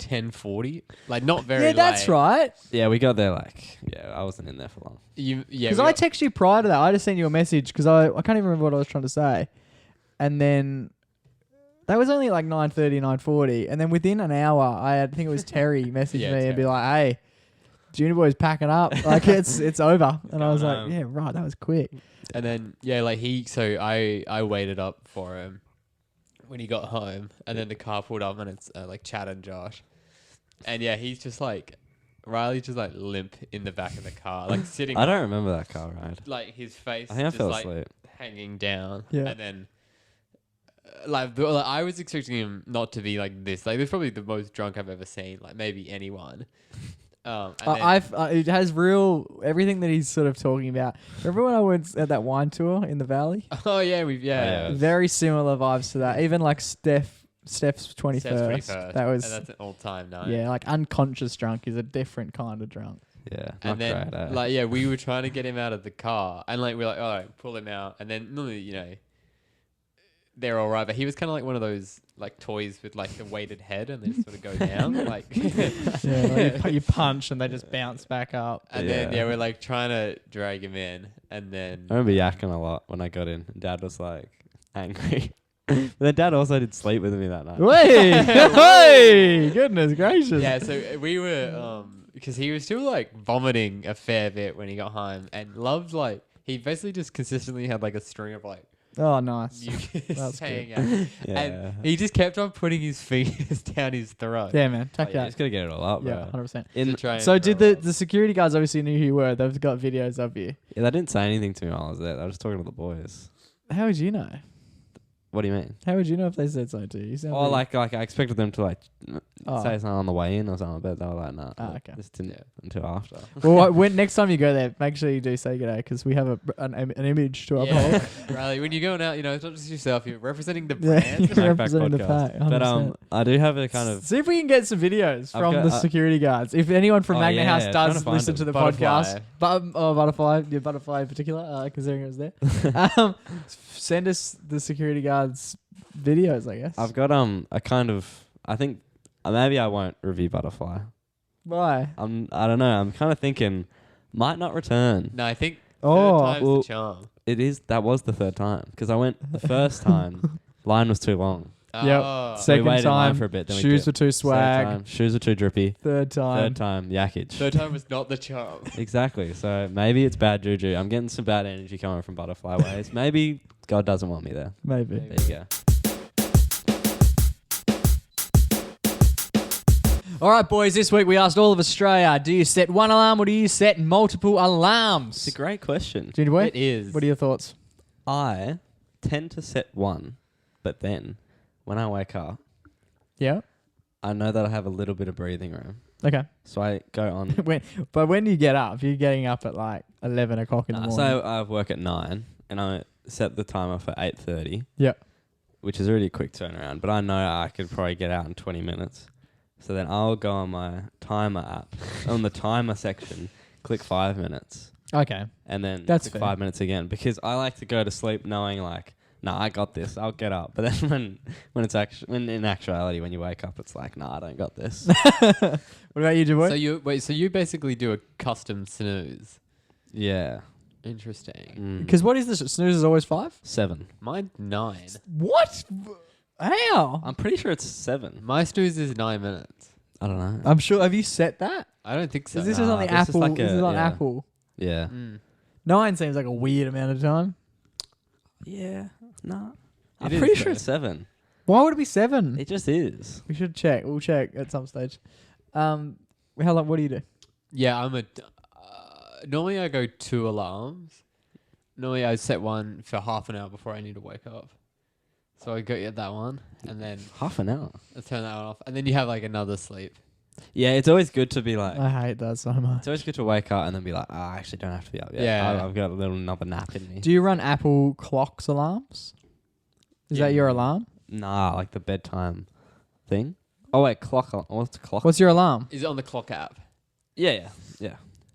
10:40, like not very. Yeah, that's late. right. Yeah, we got there like I wasn't in there for long. Yeah, Because I texted you prior to that. I just sent you a message because I can't even remember what I was trying to say. And then that was only like 9:30, 9:40. And then within an hour, I think it was Terry message Yeah, me and be Terry. like, "Hey, Junior Boy's packing up. Like it's over." And I was Going like, home. "Yeah, right. That was quick." And then like I waited up for him when he got home, and then the car pulled up and it's like Chad and Josh, and yeah, he's just like Riley's just like limp in the back of the car, like sitting. I don't remember that car ride. like his face I think I just fell like asleep. hanging down, Yeah. and then like I was expecting him not to be like this. Like, this is probably the most drunk I've ever seen. Like maybe anyone. And It has real everything that he's sort of talking about. Remember when I went at that wine tour in the valley? oh yeah, Very similar vibes to that. Even like Steph's 21st. That was and that's an all-time night. yeah, like unconscious drunk is a different kind of drunk. Yeah. And then, great, like, yeah, we were trying to get him out of the car, and like we're like, all right, pull him out, and then normally, you know, they're all right, but he was kind of like one of those like toys with like the weighted head, and they just sort of go down, like Yeah, like you punch and they just bounce back up. And then we're like trying to drag him in, and then I remember yakking a lot when I got in. Dad was like angry. But then Dad also did sleep with me that night. Wait, hey, goodness gracious. yeah, so we were because he was still like vomiting a fair bit when he got home, and loved like he basically just consistently had like a string of like Oh, nice. mucus That's hanging good. out. Yeah. And he just kept on putting his fingers down his throat. Yeah, man. Check Yeah, that. just gotta get it all up, Yeah, bro. 100%. In, To try and So did throw the security guards obviously knew who you were? They've got videos of you. yeah, they didn't say anything to me while I was there. They were just talking to the boys. How would you know? What do you mean? How would you know if they said something to you? You sound Oh, pretty- like I expected them to like Oh. say something on the way in or something, but they were like, nah. Ah, okay. Just didn't until after. Well, when next time you go there, make sure you do say g'day because we have an image to uphold. Yeah, Riley, when you're going out, you know, it's not just yourself. You're representing the Yeah, brand. you're Backpack representing the podcast. pack. 100%. But I do have a kind of See if we can get some videos I've from got- the security guards. If anyone from Oh, Magna yeah, House trying does to find listen them. to the Butterfly. podcast, Butterfly, yeah, Butterfly in particular, considering it was there, send us the security guards' videos, I guess. I've got a kind of I think maybe I won't review Butterfly. Why? I don't know. I'm kind of thinking might not return. No, I think Oh, third time's well, the charm. That was the third time because I went the first time. Line was too long. Yep. Oh. So we Second waited in line time, for a bit. Then we shoes did. were too Third swag. time, shoes were too drippy. Third time. Third time, yakage. Third time was not the charm. Exactly. So maybe it's bad juju. I'm getting some bad energy coming from Butterfly ways. Maybe God doesn't want me there. Maybe. There you go. All right, boys. This week we asked all of Australia: do you set one alarm or do you set multiple alarms? It's a great question. Junior boy, It is. what are your thoughts? I tend to set one, but then when I wake up, Yeah. I know that I have a little bit of breathing room. Okay. So I go on. When do you get up? You're getting up at like 11 o'clock in the morning. So I work at 9 and I set the timer for 8:30. Yep. Which is a really quick turnaround, but I know I could probably get out in 20 minutes. So then I'll go on my timer app, on the timer section, click 5 minutes, Okay. and then That's click fair. 5 minutes again because I like to go to sleep knowing like, nah, I got this. I'll get up. But then when in actuality, when you wake up, it's like, nah, I don't got this. What about you, Dubois? So you basically do a custom snooze. Yeah. Interesting. Because what is this? Snooze is always 5? 7. Mine 9. What? How? I'm pretty sure it's 7. My snooze is 9 minutes. I don't know. I'm sure. Have you set that? I don't think so. 'Cause this is on the this is Apple. like This a- is on yeah. Apple. Yeah. Mm. 9 seems like a weird amount of time. Yeah. Nah. I'm It is pretty sure though. it's 7. Why would it be 7? It just is. We should check. We'll check at some stage. How long? What do you do? Yeah, normally I go 2 alarms. Normally I set one for half an hour before I need to wake up. So I go get that one, and then Half an hour. I turn that one off, and then you have like another sleep. Yeah, it's always good to be like. I hate that so much. It's always good to wake up and then be like, I actually don't have to be up yet. Yeah. I've got a little another nap in me. Do you run Apple clocks alarms? Is that your alarm? Nah, like the bedtime thing. Oh wait, clock. What's the clock? What's your alarm? Is it on the clock app? Yeah.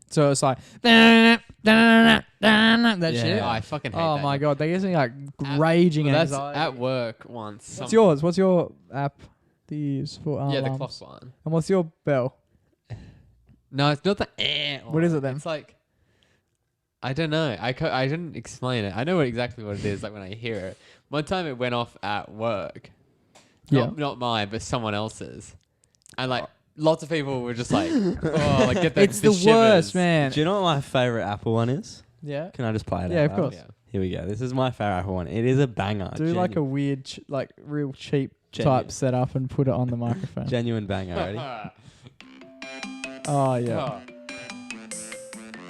So it's like that Yeah. shit. Oh, I fucking hate Oh that. my god, that gives me like At- raging Well, that's anxiety. at work once. What's yours? What's your app that you use for Yeah, alarms? the clock one. And what's your bell? No, it's not the What is it then? It's like, I don't know. I didn't explain it. I know exactly what it is. Like when I hear it. One time it went off at work. Not mine, but someone else's. And like lots of people were just like, oh, like get the It's the shivers. worst, man. Do you know what my favorite Apple one is? Yeah. Can I just play it? Yeah, out of loud? course. Yeah. Here we go. This is my favorite Apple one. It is a banger. Do like a weird, like real cheap Genuine. type setup and put it on the microphone. genuine banger. Ready? Oh yeah. Oh.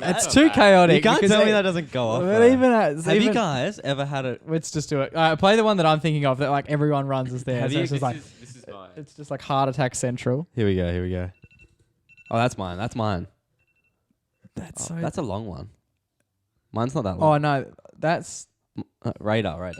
It's That's too bad. chaotic. You can't because tell me they- that doesn't go off. But right? even Have you guys ever had a? let's just do it. Play the one that I'm thinking of that like everyone runs as theirs. Have So you- it's just like This is mine. it's just like heart attack central. Here we go. Here we go. Oh, that's mine. That's mine. That's so. That's a long one. Mine's not that long. Oh no, that's Radar.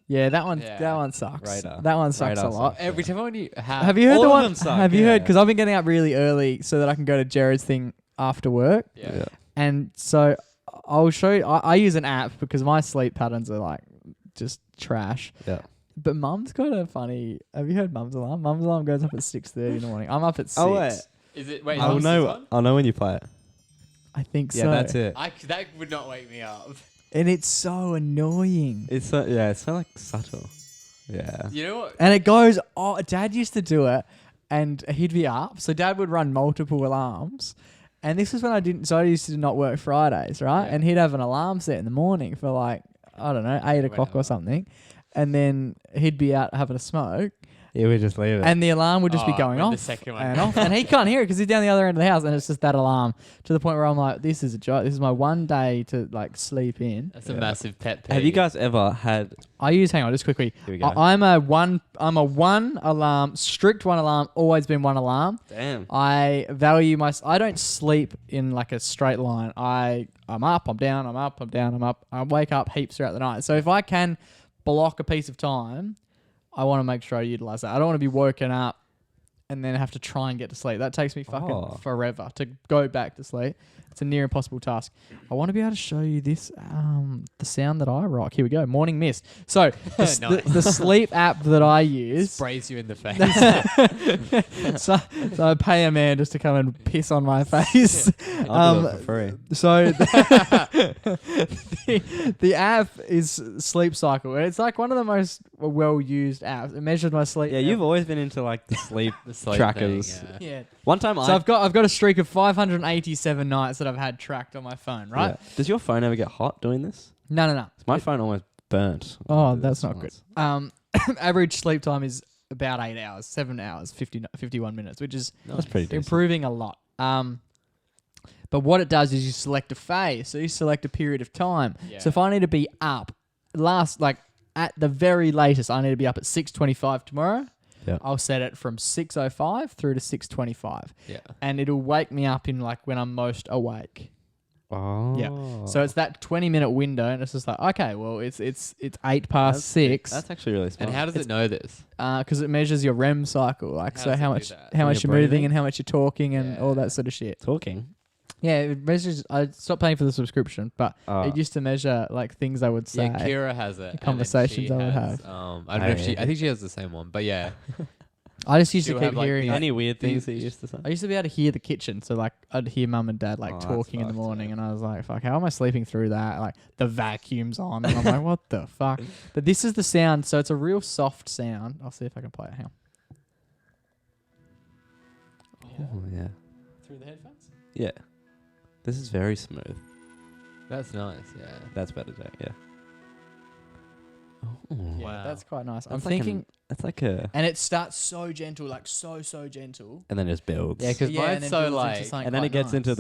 yeah. That one. Yeah. That one sucks. Radar. That one sucks Radar a lot. sucks. Every time when you Have you heard All the of one? them suck, Have you heard? yeah. Because I've been getting up really early so that I can go to Jared's thing after work. Yeah. And so I'll show you. I use an app because my sleep patterns are like just trash. Yeah. But Mum's got a funny. Have you heard Mum's alarm? Mum's alarm goes up at 6:30 in the morning. I'm up at 6. Oh, wait. Is it? Wait, I'll what's this know. one? I'll know when you play it. I think Yeah, so. that's it. That would not wake me up. And it's so annoying. It's so it's so like subtle. Yeah. You know what? And it goes. Oh, Dad used to do it, and he'd be up. So Dad would run multiple alarms. And this was when I didn't. So I used to not work Fridays, right? Yeah. And he'd have an alarm set in the morning for like I don't know 8 o'clock or Whatever. something, and then he'd be out having a smoke, Yeah, we just leave it. and the alarm would just be Oh, going when off the second one and off, and he can't hear it because he's down the other end of the house, and it's just that alarm to the point where I'm like, this is a joke. This is my one day to like sleep in. That's a massive pet peeve. Have you guys ever had? I use. Hang on, just quickly. Here we go. I'm a one alarm, strict one alarm. Always been one alarm. Damn. I value my. I don't sleep in like a straight line. I'm up, I'm down, I'm up, I'm down, I'm up. I wake up heaps throughout the night. So if I can block a piece of time, I want to make sure I utilize that. I don't want to be woken up and then have to try and get to sleep. That takes me fucking forever to go back to sleep. It's a near impossible task. I want to be able to show you this, the sound that I rock. Here we go. Morning mist. So the sleep app that I use. sprays you in the face? so I pay a man just to come and piss on my face. I'll do it for free. So the app is Sleep Cycle. It's like one of the most well-used apps. It measures my sleep. Yeah, you've always been into like the sleep The sleep trackers. thing, yeah. One time So I've got a streak of 587 nights that I've had tracked on my phone. Right? Yeah. Does your phone ever get hot doing this? No. My phone almost burnt. Oh, It that's was not good. once. Average sleep time is about 8 hours, 7 hours, 51 minutes, which is That's pretty decent. improving a lot. But what it does is you select a phase. So you select a period of time. Yeah. So if I need to be up at the very latest, I need to be up at 6:25 tomorrow. Yeah. I'll set it from 6:05 through to 6:25. Yeah. And it'll wake me up in like when I'm most awake. Oh. Yeah. So it's that 20-minute window, and it's just like, okay, well, it's 6:08. That's actually really smart. And how does it know this? Because it measures your REM cycle, like How so does how it do much that? how When much you're you're moving breathing? and how much you're talking and all Yeah. that sort of shit. talking? Yeah, it measures. I stopped paying for the subscription, but it used to measure like things I would say. Yeah, Kira has it. and then conversations she I would has, have. I don't know if she. I think she has the same one, but yeah. I just used to She'll keep have, like, hearing. these- Any weird things these- that you used to say? I used to be able to hear the kitchen, so like I'd hear mum and dad like Oh, that's talking in the fucked, morning, yeah. and I was like, "Fuck, how am I sleeping through that?" Like the vacuum's on, and I'm like, "What the fuck?" But this is the sound, so it's a real soft sound. I'll see if I can play it. Hang on. Oh yeah. Through the headphones. Yeah. This is very smooth. That's nice. Yeah. That's better, Jake. Yeah. Oh. Yeah, Wow. that's quite nice. I'm That's like thinking, That's like a, and it starts so gentle, like so gentle. and then just builds. Yeah, because Yeah, and mine's then so builds into like. something and then it quite gets into nice.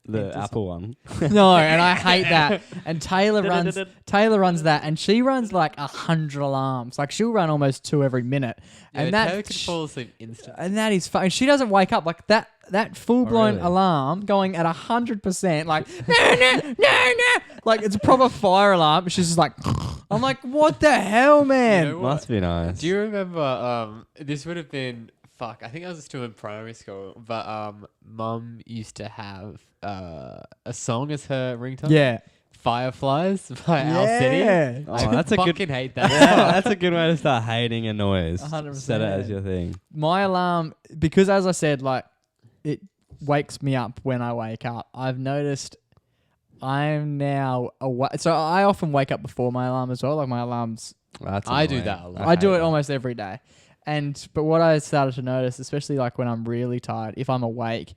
the Into Apple one. No, and I hate that. And Taylor runs that, and she runs like 100 alarms. Like she'll run almost 2 every minute, Yeah, and Taylor that could fall asleep instantly. and that is fun. She doesn't wake up like that. That full blown really? alarm going at 100%, like no, like it's a proper fire alarm. She's just like, I'm like, what the hell, man? You know what? Must be nice. Do you remember? This would have been fuck. I think I was still in primary school, but Mum used to have a song as her ringtone. Yeah, Fireflies by Owl City. yeah. Oh, that's a good. Fucking hate that. Yeah, that's a good way to start hating a noise. 100%. Set it as your thing. My alarm, because as I said, like it wakes me up when I wake up. I've noticed I'm now awake. So I often wake up before my alarm as well. Like my alarm's, That's I do annoying. that a lot. I do hate it that. almost every day. But what I started to notice, especially like when I'm really tired, if I'm awake,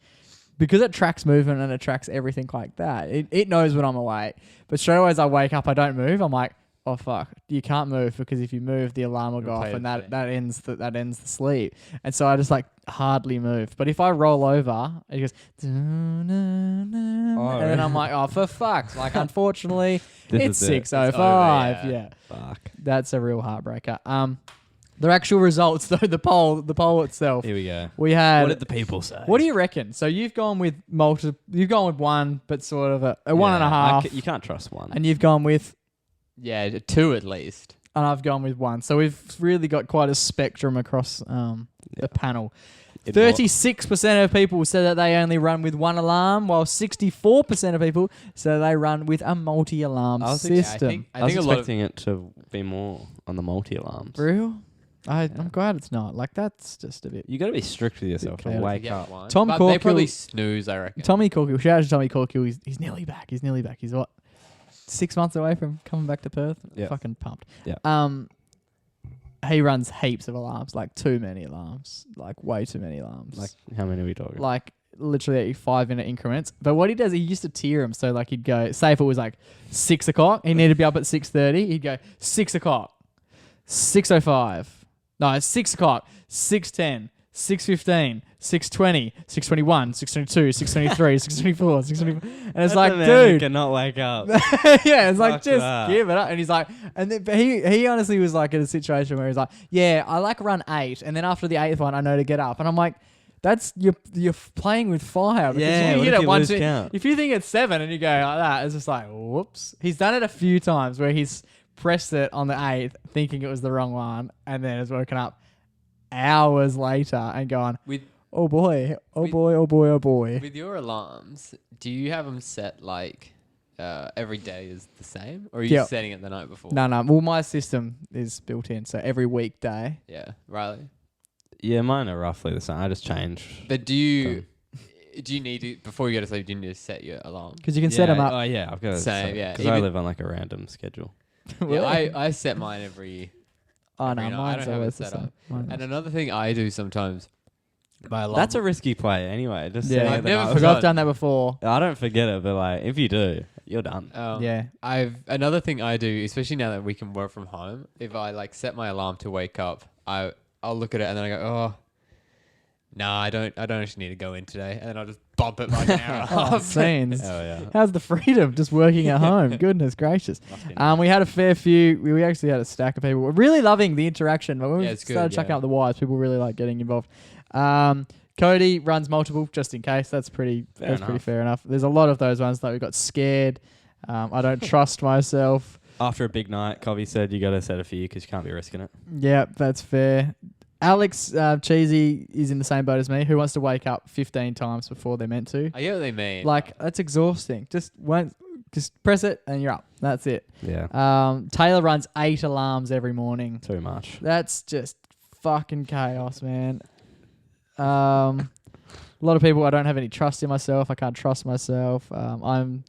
because it tracks movement and it tracks everything like that, it knows when I'm awake. But straight away as I wake up, I don't move. I'm like, oh fuck, you can't move because if you move, the alarm will go It'll off play and the that thing. ends the sleep. And so I just like hardly move. But if I roll over, it goes, and then I'm like, oh for fuck's like unfortunately This it's is it. 6:05. It's over, Yeah, Fuck. that's a real heartbreaker. The actual results, though, the poll itself. Here we go. We had. What did the people say? What do you reckon? So you've gone with You've gone with one, but sort of a one and a half. You can't trust one. And you've gone with. Yeah, 2 at least. And I've gone with 1. So we've really got quite a spectrum across the panel. 36% of people said that they only run with one alarm, while 64% of people said they run with a multi-alarm system. I was expecting it to be more on the multi-alarms. Real? I'm glad it's not. Like, that's just a bit... You got to be strict with yourself and wake up. Tom But Corkill... they probably snooze, I reckon. Tommy Corkill. Shout out to Tommy Corkill. He's nearly back. He's what? 6 months away from coming back to Perth. Yeah. Fucking pumped. Yeah. He runs heaps of alarms, like too many alarms, like way too many alarms. Like, how many are we talking? Like literally 5-minute increments. But what he does, he used to tier them. So like he'd go, say if it was like 6 o'clock, he needed to be up at 6:30. He'd go 6 o'clock, 6:05. No, 6 o'clock, 6:10, 6:15, 6:20, 6:21, 6:22, 6:23, 6:24, 6:24. And it's like, dude, cannot wake up. yeah, it's like, Fuck just that. give it up. And he's like, and then, but he honestly was like in a situation where he's like, yeah, I like run 8, and then after the 8th one, I know to get up. And I'm like, that's you're playing with fire. Because Yeah, when what you if hit it you 1, lose 2, count? if you think it's 7 and you go like that, it's just like, whoops. He's done it a few times where he's pressed it on the 8th, thinking it was the wrong one, and then has woken up hours later and gone, oh boy. With your alarms, do you have them set like every day is the same? Or are you setting it the night before? No. Well, my system is built in, so every weekday. Yeah, Riley? Yeah, mine are roughly the same. I just change. But do you need to, before you go to sleep, do you need to set your alarm? Because you can set them up. Oh, yeah, I've got to Same, yeah. Because I live on like a random schedule. Yeah, I set mine every... Oh, no, I mine's don't have it always the set same. up. Mine And is. another thing I do sometimes, my alarm... That's a risky play anyway. Just setting Yeah, it the never night because forgot. I've done that before. I don't forget it, but like if you do, you're done. Yeah. Another thing I do, especially now that we can work from home, if I like set my alarm to wake up, I'll look at it and then I go, oh, no, I don't actually need to go in today, and then I'll just bump it like an hour and a Oh, half. scenes. Oh yeah. How's the freedom just working at home? Goodness gracious. We had a fair few. We actually had a stack of people. We're really loving the interaction. But when we it's good, started chucking yeah. up the wires, people really like getting involved. Cody runs multiple just in case. That's pretty fair enough. There's a lot of those ones that we got scared. I don't trust myself. After a big night, Covey said you got to set a few because you can't be risking it. Yeah, that's fair. Alex Cheesy is in the same boat as me. Who wants to wake up 15 times before they're meant to? I get what they mean. Like, that's exhausting. Just press it and you're up. That's it. Yeah. Taylor runs 8 alarms every morning. Too much. That's just fucking chaos, man. A lot of people, I don't have any trust in myself. I can't trust myself. I'm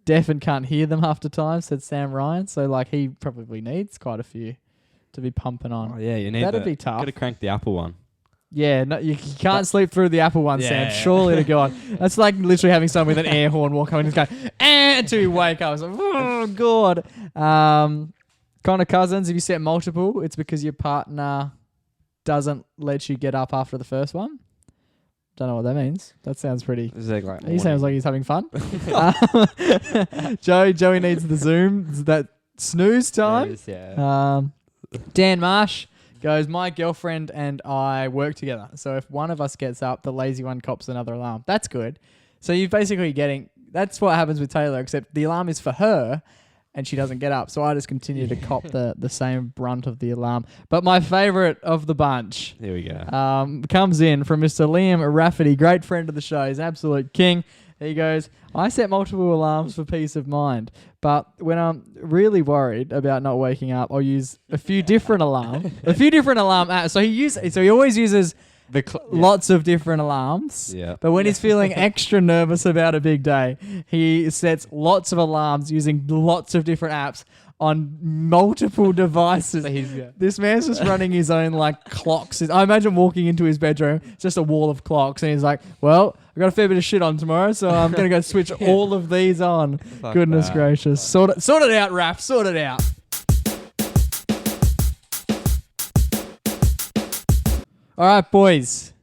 deaf and can't hear them half the time, said Sam Ryan. So, like, he probably needs quite a few to be pumping on. Oh, yeah, you need That'd be tough. Got to crank the Apple one. Yeah, no, you can't sleep through the Apple one, Sam. Yeah. Surely to God. That's like literally having someone with an air horn walk up and just go, until you wake up. It's like, oh, God. Connor Cousins, if you set multiple, it's because your partner doesn't let you get up after the first one. Don't know what that means. That sounds pretty... He sounds like he's having fun. Joey needs the Zoom. That snooze time. It is, yeah. Dan Marsh goes, my girlfriend and I work together. So if one of us gets up, the lazy one cops another alarm. That's good. So you're basically getting... That's what happens with Taylor, except the alarm is for her and she doesn't get up. So I just continue to cop the same brunt of the alarm. But my favourite of the bunch... Here we go. Comes in from Mr. Liam Rafferty, great friend of the show. He's an absolute king. He goes, I set multiple alarms for peace of mind, but when I'm really worried about not waking up, I'll use a few different alarm apps. So he always uses lots of different alarms. Yeah. But when he's feeling extra nervous about a big day, he sets lots of alarms using lots of different apps on multiple devices. This man's just running his own like clocks. I imagine walking into his bedroom, it's just a wall of clocks, and he's like, well, I've got a fair bit of shit on tomorrow, so I'm going to go switch all of these on. Goodness gracious. Sort it out, Raph. Sort it out. All right, boys.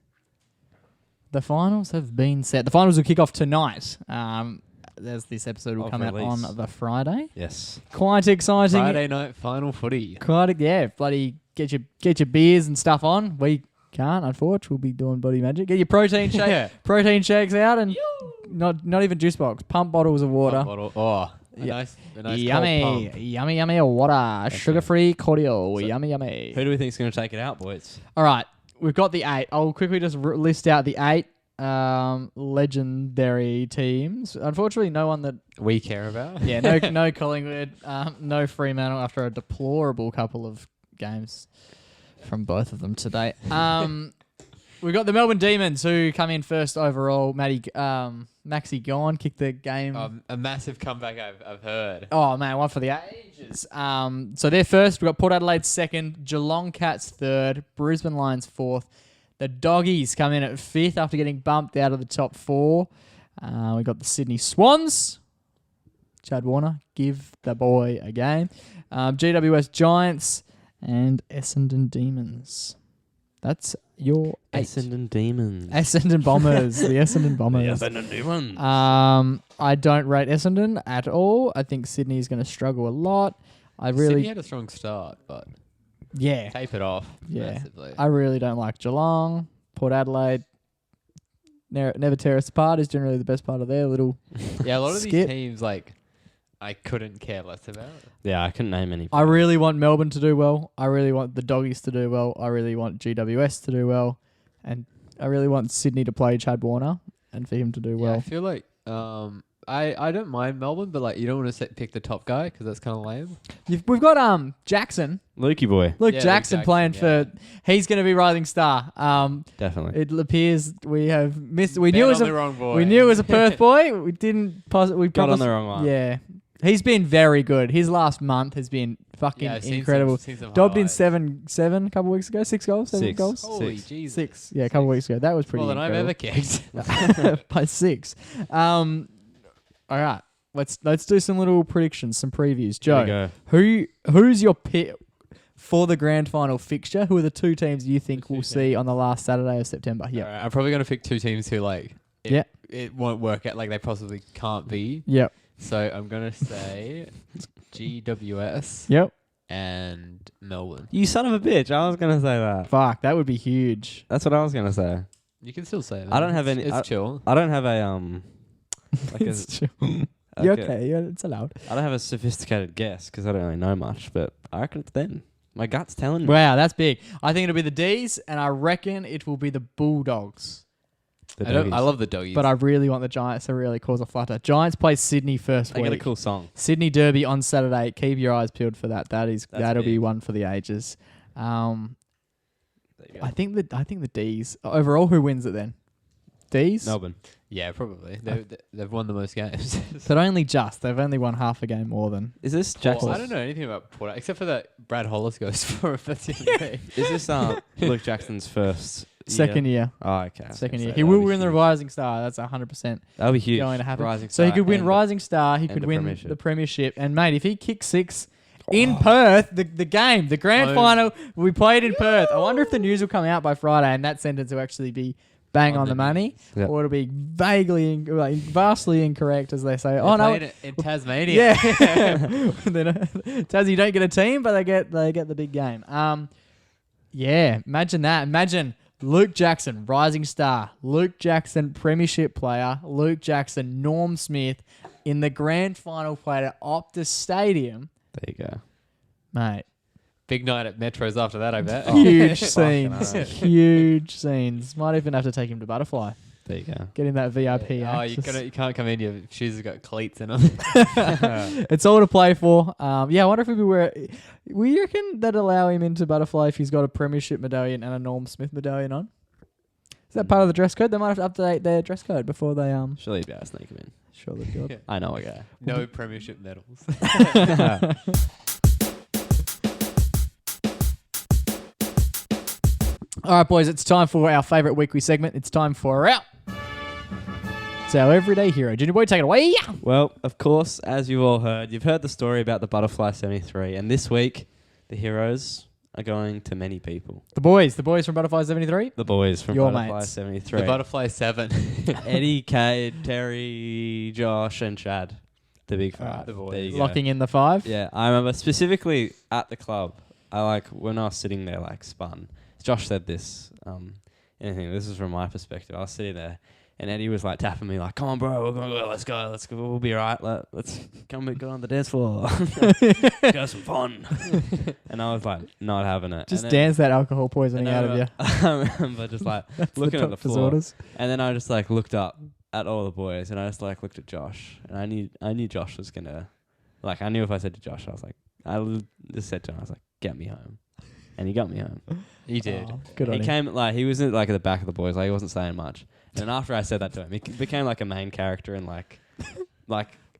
The finals have been set. The finals will kick off tonight. As this episode will come out on the Friday. Yes. Quite exciting. Friday night final footy. Bloody get your beers and stuff on. We can't, unfortunately. We'll be doing body magic. Get your protein protein shakes out, and not even juice box. Pump bottles of water. Pump bottle. Oh, a nice Yummy, cold pump. yummy water. Sugar-free cordial. Yummy. Who do we think's going to take it out, boys? All right, we've got the 8. I'll quickly just list out the 8 legendary teams. Unfortunately, no one that We care about. yeah, no Collingwood, no Fremantle after a deplorable couple of games from both of them today. We've got the Melbourne Demons who come in first overall. Maxi gone, kicked the game. A massive comeback I've heard. Oh man, one for the ages. So they're first. We've got Port Adelaide second, Geelong Cats third, Brisbane Lions fourth. The Doggies come in at fifth after getting bumped out of the top 4. We got the Sydney Swans. Chad Warner, give the boy a game. GWS Giants and Essendon Demons. That's your 8. Essendon Demons. Essendon Bombers. The Essendon Bombers. Essendon Demons. I don't rate Essendon at all. I think Sydney is going to struggle a lot. Sydney had a strong start, but yeah. tape it off Yeah. massively. I really don't like Geelong. Port Adelaide. Never tear us apart is generally the best part of their little Yeah, a lot of skip. these teams, like, I couldn't care less about. Yeah, I couldn't name any. I really want Melbourne to do well. I really want the Doggies to do well. I really want GWS to do well. And I really want Sydney to play Chad Warner and for him to do Yeah, I well. feel like I don't mind Melbourne, but like you don't want to pick the top guy because that's kind of lame. We've got Jackson. Lukey boy. Luke Yeah, Jackson Luke playing Jackson, for... He's going to be rising star. Definitely. It appears we have missed... We Bet knew it was on the wrong boy. We knew it was a Perth boy. We didn't... We Got on the wrong one. Yeah. He's been very good. His last month has been fucking Yeah, I've seen incredible. some Dobbed in highlights. seven a couple weeks ago. 6 goals? 7 6. goals? Holy Six. Jesus. 6. Yeah, a couple weeks ago. That was pretty More than I've ever incredible. kicked. By 6. All right. Let's do some little predictions, some previews. There Joe, we go. who's your pick for the grand final fixture? Who are the 2 teams you think we'll see on the last Saturday of September? Yeah. Alright, I'm probably going to pick 2 teams who like Yeah. it won't work out, like they possibly can't be. Yep. So I'm going to say GWS Yep. and Melbourne. You son of a bitch. I was going to say that. Fuck, that would be huge. That's what I was going to say. You can still say that. I don't have any- It's chill. I don't have a like a, It's true. like You're a- okay. Yeah, it's allowed. I don't have a sophisticated guess because I don't really know much, but I reckon it's them. My gut's telling me. Wow, that's big. I think it'll be the D's, and I reckon it will be the Bulldogs. The I doggies. love the doggies. But I really want the Giants to really cause a flutter. Giants play Sydney first They week. get a cool song. Sydney Derby on Saturday. Keep your eyes peeled for that. That'll be big. one for the ages. There you go. I think the D's overall. Who wins it then? D's. Melbourne. yeah, probably. They've won the most games. But only just. They've only won half a game more than. Is this Well, Jackson? I don't know anything about Port, except for that Brad Hollis goes for a 50. Is this Luke Jackson's first Second year. Oh, okay. Second So year. that He would will be win the huge. Rising Star. That's 100% That'll be huge. going to happen. Rising So he Star could win and Rising Star. He and could the win premiership. the Premiership. And mate, if he kicks 6 in Perth, the game, the grand Home. final will be played in Perth. I wonder if the news will come out by Friday and that sentence will actually be bang on the money, Yep. or it'll be vastly incorrect, as they say. Oh no, Played it in Tasmania. yeah. Tassie don't get a team, but they get the big game. Yeah, imagine that. Imagine Luke Jackson, Rising Star. Luke Jackson, Premiership player. Luke Jackson, Norm Smith in the grand final played at Optus Stadium. There you go. Mate, Big night at Metros after that, I bet. huge Fucking scenes. hell. Huge scenes. Might even have to take him to Butterfly. There you go. Get him that VIP Oh, access. you can't come in. Your shoes have got cleats in them. It's all to play for. Yeah, I wonder if we wear. We reckon that allow him into Butterfly if he's got a Premiership medallion and a Norm Smith medallion on. Is that part of the dress code? They might have to update their dress code before they Surely you'd be able to sneak him in. Sure they do. I know a guy. No Premiership medals. All right, boys, it's time for our favourite weekly segment. It's time for it's our everyday hero. Junior boy, take it away. Well, of course, as you've all heard, you've heard the story about the Butterfly 73, and this week, the heroes are going to many people. The boys from Butterfly 73. The boys from Your Butterfly mates. 73. The Butterfly 7. Eddie, Cade, Terry, Josh, and Chad. The big five. Alright, the boys. There you go. Locking in the 5. Yeah, I remember specifically at the club, when I was sitting there like spun. Josh said this. Anything. This is from my perspective. I was sitting there, and Eddie was like tapping me, like, "Come on, bro, let's go. We'll be alright. Let's come and go on the dance floor. Let's have some fun." And I was like, not having it. Just dance that alcohol poisoning out of you. I remember just like looking at the floor, disorders. and then I just like looked up at all the boys, and I just like looked at Josh, and I knew Josh was gonna, like, I knew if I said to Josh, I was like, just said to him, I was like, "Get me home," and he got me home. He did. Oh, good on He him. came like he was like at the back of the boys, like he wasn't saying much. And then after I said that to him, he became like a main character and like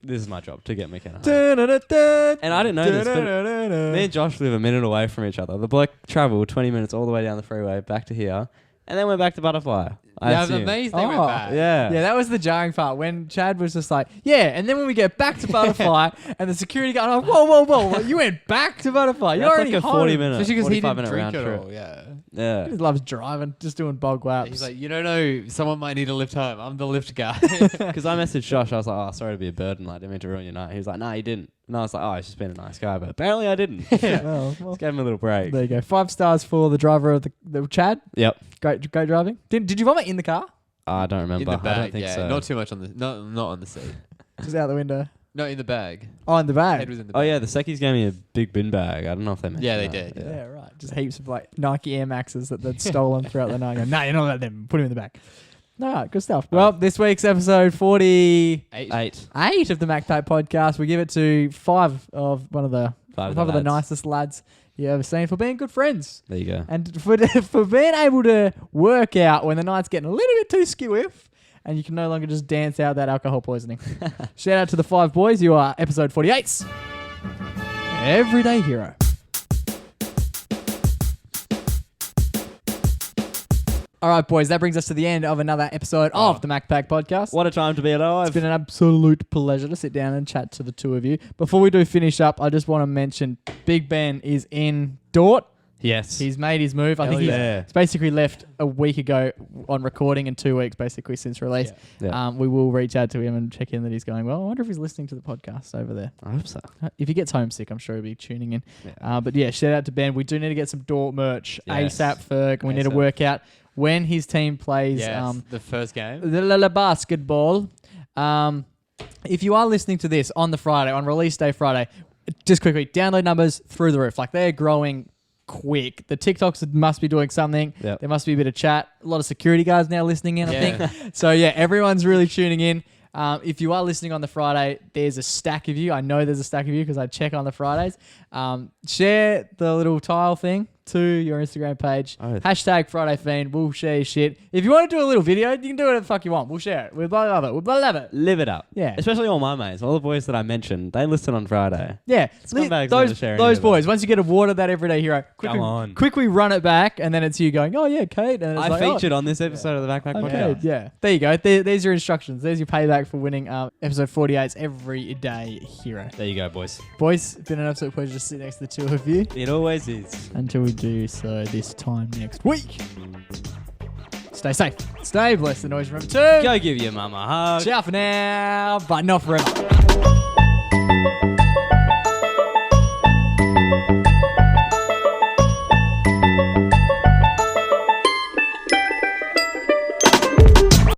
this is my job to get McKenna home. And I didn't know this, but me and Josh live a minute away from each other. The bloke travelled 20 minutes all the way down the freeway back to here, and then went back to Butterfly. Yeah, I was amazed they went back. Yeah. Yeah, that was the jarring part when Chad was just like, yeah, and then when we get back to Butterfly and the security guard, I'm like, whoa, you went back to Butterfly. You're That's already like a home. 40 minute, Especially because he 45 didn't minute round drink at trip. all. Yeah. Yeah. He just loves driving, just doing bog laps. He's like, you don't know, someone might need a lift home. I'm the lift guy. Because I messaged Josh, I was like, "Oh, sorry to be a burden. I didn't mean to ruin your night." He was like, "No, you didn't." And I was like, "Oh, he's just been a nice guy," but apparently I didn't. well, Just gave him a little break. there you go. 5 stars for the driver of the Chad. Yep. Great driving. Did you vomit in the car? I don't remember. In the bag, I don't think yeah. so. Not too much on the, not on the seat. Just out the window. No, in the bag. Oh, in the bag. Head was in the Oh bag. yeah, the Seckies gave me a big bin bag. I don't know if they mentioned Yeah, they that. did. Yeah, right. Just heaps of like Nike Air Maxes that they'd stolen throughout the night. Nah, you're not allowed them. Put them in the bag. All right, good stuff. Well, this week's episode 48 8. of the MacPack podcast. We give it to 5 of one of the Five of the lads. nicest lads you ever seen for being good friends There you go. and for being able to work out when the night's getting a little bit too skew-iff and you can no longer just dance out that alcohol poisoning. Shout out to the 5 boys. You are episode 48's Everyday Hero. All right, boys, that brings us to the end of another episode of the MacPack podcast. What a time to be alive. It's been an absolute pleasure to sit down and chat to the two of you. Before we do finish up, I just want to mention Big Ben is in Dort. Yes. He's made his move. I Hell think yeah. he's basically left a week ago on recording and 2 weeks basically since release. Yeah. We will reach out to him and check in that he's going well. I wonder if he's listening to the podcast over there. I hope so. If he gets homesick, I'm sure he'll be tuning in. Yeah. But yeah, shout out to Ben. We do need to get some Dort merch Yes. ASAP, Ferg. We need to ASAP. work out when his team plays Yes, the first game. the basketball. If you are listening to this on the Friday, on release day Friday, just quickly, download numbers through the roof. Like, they're growing quick. The TikToks must be doing something. Yep. There must be a bit of chat. A lot of security guards now listening in, I Yeah. think. So, yeah, everyone's really tuning in. If you are listening on the Friday, there's a stack of you. I know there's a stack of you because I check on the Fridays. Share the little tile thing to your Instagram page. Oh. Hashtag Friday Fiend. We'll share your shit. If you want to do a little video, you can do whatever the fuck you want. We'll share it. We'll love it. We'll love it. Live it up. Yeah. Especially all my mates. All the boys that I mentioned, they listen on Friday. Yeah. Scumbags never Those share any those of boys, once you get awarded that Everyday Hero, quickly run it back, and then it's you going, oh, yeah, Kate. And it's I like, featured on this episode of the Backpack Okay, Podcast. yeah. There you go. There's your instructions. There's your payback for winning episode 48's Everyday Hero. There you go, boys. Boys, it's been an absolute pleasure to sit next to the two of you. It always is. Until we do so this time next week. Stay safe. Stay blessed. And always remember to Go give your mama a hug. ciao for now, but not forever.